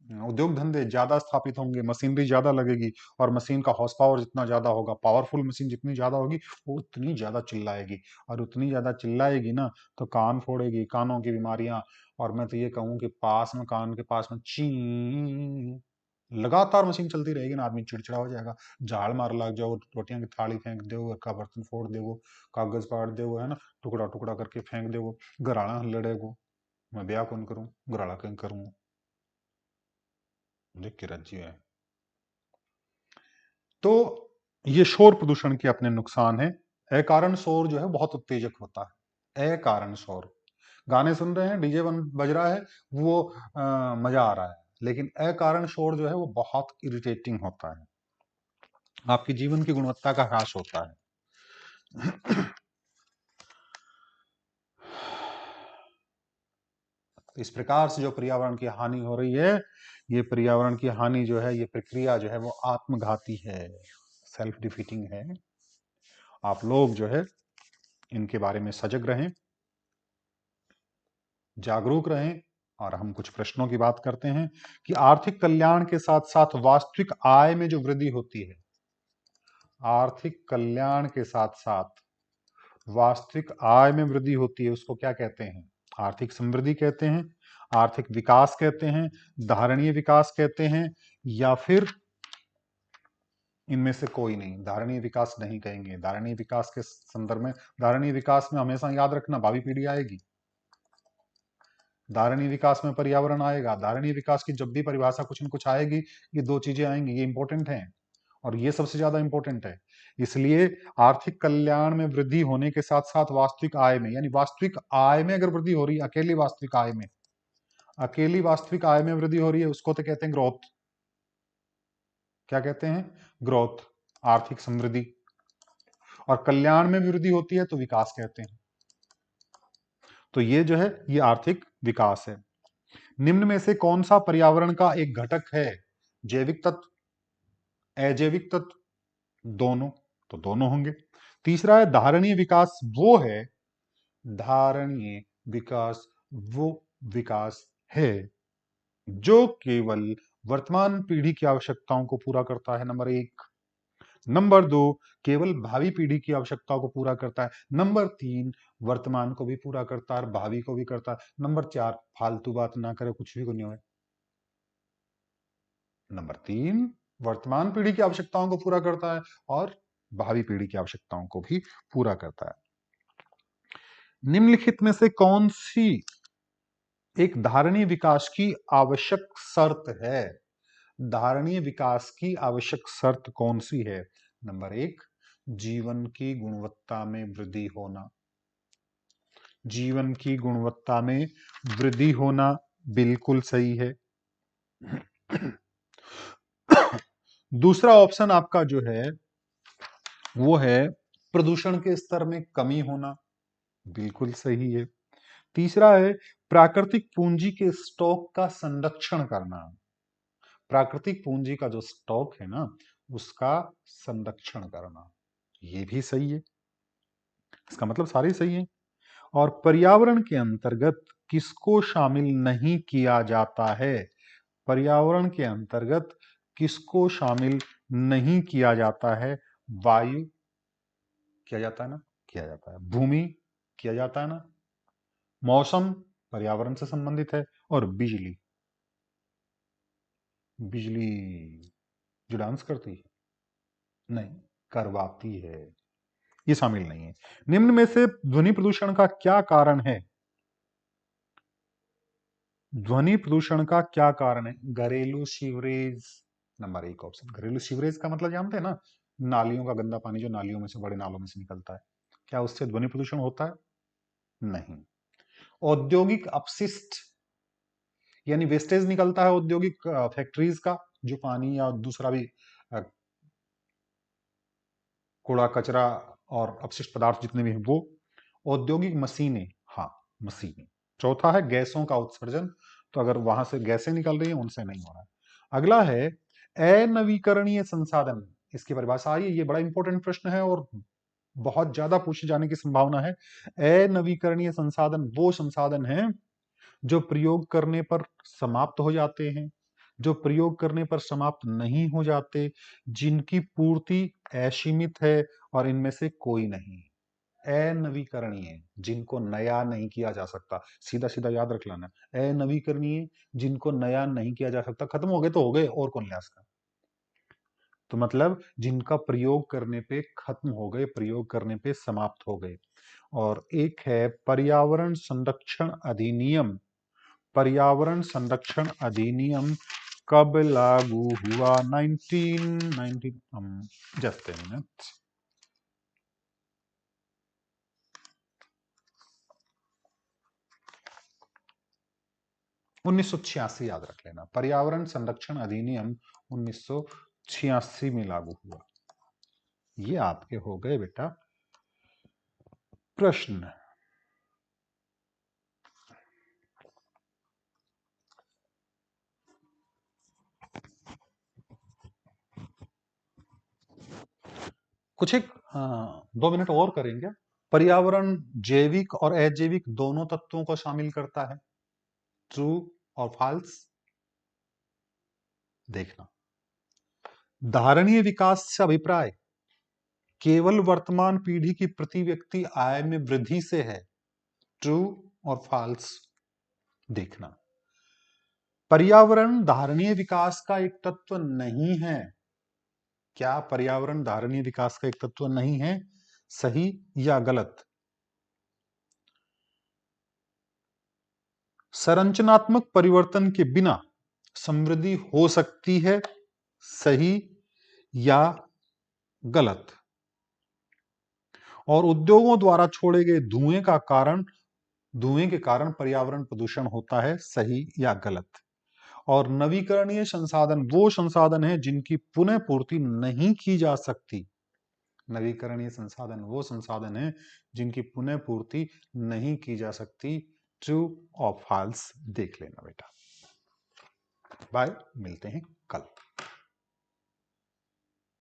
उद्योग धंधे ज्यादा स्थापित होंगे, मशीनरी ज्यादा लगेगी, और मशीन का हॉर्स पावर जितना ज्यादा होगा, पावरफुल मशीन जितनी ज्यादा होगी, वो उतनी ज्यादा चिल्लाएगी, और उतनी ज्यादा चिल्लाएगी ना तो कान फोड़ेगी, कानों की बीमारियां। और मैं तो ये कहूं कि पास में, कान के पास में ची लगातार मशीन चलती रहेगी ना, आदमी चिड़चिड़ा हो जाएगा। झाड़ मार लग जाओ, रोटियां की थाली फेंक दो, का बर्तन फोड़ देगो, कागज फाड़ देगो, है ना, टुकड़ा टुकड़ा करके फेंक देगो, घराना लड़ेगो, मैं ब्याह कौन करूं, घराड़ा कौन करूं, देख के राज्य है। तो ये शोर प्रदूषण के अपने नुकसान है। अकारण शोर जो है बहुत उत्तेजक होता है। अकारण शोर, गाने सुन रहे हैं, डीजे बज रहा है, वो मजा आ रहा है, लेकिन अकारण शोर जो है वो बहुत इरिटेटिंग होता है, आपकी जीवन की गुणवत्ता का ह्रास होता है। इस प्रकार से जो पर्यावरण की हानि हो रही है, ये पर्यावरण की हानि जो है, ये प्रक्रिया जो है वो आत्मघाती है, सेल्फ डिफीटिंग है। आप लोग जो है इनके बारे में सजग रहें, जागरूक रहें। और हम कुछ प्रश्नों की बात करते हैं कि आर्थिक कल्याण के साथ साथ वास्तविक आय में जो वृद्धि होती है, आर्थिक कल्याण के साथ साथ वास्तविक आय में वृद्धि होती है, उसको क्या कहते हैं? आर्थिक समृद्धि कहते हैं, आर्थिक विकास कहते हैं, धारणीय विकास कहते हैं, या फिर इनमें से कोई नहीं? धारणीय विकास नहीं कहेंगे। धारणीय विकास के संदर्भ में, धारणीय विकास में हमेशा याद रखना भावी पीढ़ी आएगी, धारणीय विकास में पर्यावरण आएगा, धारणीय विकास की जब भी परिभाषा कुछ न कुछ आएगी, ये दो चीजें आएंगी, ये इंपॉर्टेंट हैं और ये सबसे ज्यादा इंपॉर्टेंट है। इसलिए आर्थिक कल्याण में वृद्धि होने के साथ साथ वास्तविक आय में, यानी वास्तविक आय में अगर वृद्धि हो रही है, अकेली वास्तविक आय में, अकेली वास्तविक आय में वृद्धि हो रही है, उसको तो कहते हैं ग्रोथ। क्या कहते हैं? ग्रोथ, आर्थिक समृद्धि। और कल्याण में वृद्धि होती है तो विकास कहते हैं। तो ये जो है ये आर्थिक विकास है। निम्न में से कौन सा पर्यावरण का एक घटक है? जैविक तत्व, अजैविक तत्व, दोनों? तो दोनों होंगे। तीसरा है धारणीय विकास वो है, धारणीय विकास वो विकास है जो केवल वर्तमान पीढ़ी की आवश्यकताओं को पूरा करता है, नंबर एक। नंबर दो, केवल भावी पीढ़ी की आवश्यकताओं को पूरा करता है। नंबर तीन, वर्तमान को भी पूरा करता है और भावी को भी करता है। नंबर चार, फालतू बात ना करे, कुछ भी को नहीं हो। नंबर तीन, वर्तमान पीढ़ी की आवश्यकताओं को पूरा करता है और भावी पीढ़ी की आवश्यकताओं को भी पूरा करता है। निम्नलिखित में से कौन सी एक धारणीय विकास की आवश्यक शर्त है? धारणीय विकास की आवश्यक शर्त कौन सी है? नंबर एक, जीवन की गुणवत्ता में वृद्धि होना। जीवन की गुणवत्ता में वृद्धि होना बिल्कुल सही है। दूसरा ऑप्शन आपका जो है वो है प्रदूषण के स्तर में कमी होना, बिल्कुल सही है। तीसरा है प्राकृतिक पूंजी के स्टॉक का संरक्षण करना। प्राकृतिक पूंजी का जो स्टॉक है ना, उसका संरक्षण करना, ये भी सही है। इसका मतलब सारे सही है। और पर्यावरण के अंतर्गत किसको शामिल नहीं किया जाता है? पर्यावरण के अंतर्गत किसको शामिल नहीं किया जाता है? वायु किया जाता है ना, किया जाता है। भूमि किया जाता है ना। मौसम पर्यावरण से संबंधित है। और बिजली, बिजली जो डांस करती है, नहीं, करवाती है, ये शामिल नहीं है। निम्न में से ध्वनि प्रदूषण का क्या कारण है? ध्वनि प्रदूषण का क्या कारण है? घरेलू सीवरेज, नंबर एक ऑप्शन। घरेलू सीवरेज का मतलब जानते हैं ना, नालियों का गंदा पानी जो नालियों में से, बड़े नालों में से निकलता है, क्या उससे ध्वनि प्रदूषण होता है? नहीं। औद्योगिक अपशिष्ट यानी वेस्टेज निकलता है औद्योगिक फैक्ट्रीज का, जो पानी या दूसरा भी कूड़ा कचरा और अपशिष्ट पदार्थ जितने भी हैं वो। औद्योगिक मशीनें, हाँ मशीनें। चौथा है गैसों का उत्सर्जन, तो अगर वहां से गैसें निकल रही हैं उनसे नहीं हो रहा है। अगला है अनवीकरणीय संसाधन। इसकी परिभाषा आई है, ये बड़ा इंपॉर्टेंट प्रश्न है और बहुत ज्यादा पूछे जाने की संभावना है। अनवीकरणीय संसाधन वो संसाधन है जो प्रयोग करने पर समाप्त हो जाते हैं, जो प्रयोग करने पर समाप्त नहीं हो जाते, जिनकी पूर्ति असीमित है और इनमें से कोई नहीं। अनवीकरणीय, जिनको नया नहीं किया जा सकता, सीधा सीधा याद रख लेना। अनवीकरणीय, जिनको नया नहीं किया जा सकता, खत्म हो गए तो हो गए, और कौन लिया इसका। तो मतलब जिनका प्रयोग करने पे खत्म हो गए, प्रयोग करने पे समाप्त हो गए। और एक है पर्यावरण संरक्षण अधिनियम। पर्यावरण संरक्षण अधिनियम कब लागू हुआ? 1919, जस्ट ए मिनट। उन्नीस सौ छियासी याद रख लेना। पर्यावरण संरक्षण अधिनियम 1986 में लागू हुआ। ये आपके हो गए बेटा प्रश्न। कुछ एक 2 मिनट और करेंगे। पर्यावरण जैविक और अजैविक दोनों तत्वों को शामिल करता है, ट्रू और फॉल्स देखना। धारणीय विकास से अभिप्राय केवल वर्तमान पीढ़ी की प्रति व्यक्ति आय में वृद्धि से है, ट्रू और फॉल्स देखना। पर्यावरण धारणीय विकास का एक तत्व नहीं है। क्या पर्यावरण धारणीय विकास का एक तत्व नहीं है? सही या गलत? संरचनात्मक परिवर्तन के बिना समृद्धि हो सकती है? सही या गलत? और उद्योगों द्वारा छोड़े गए धुएं के कारण पर्यावरण प्रदूषण होता है? सही या गलत? और नवीकरणीय संसाधन वो संसाधन है जिनकी पुनः पूर्ति नहीं की जा सकती। नवीकरणीय संसाधन वो संसाधन है जिनकी पुनः पूर्ति नहीं की जा सकती। ट्रू और फॉल्स देख लेना बेटा। बाय, मिलते हैं कल।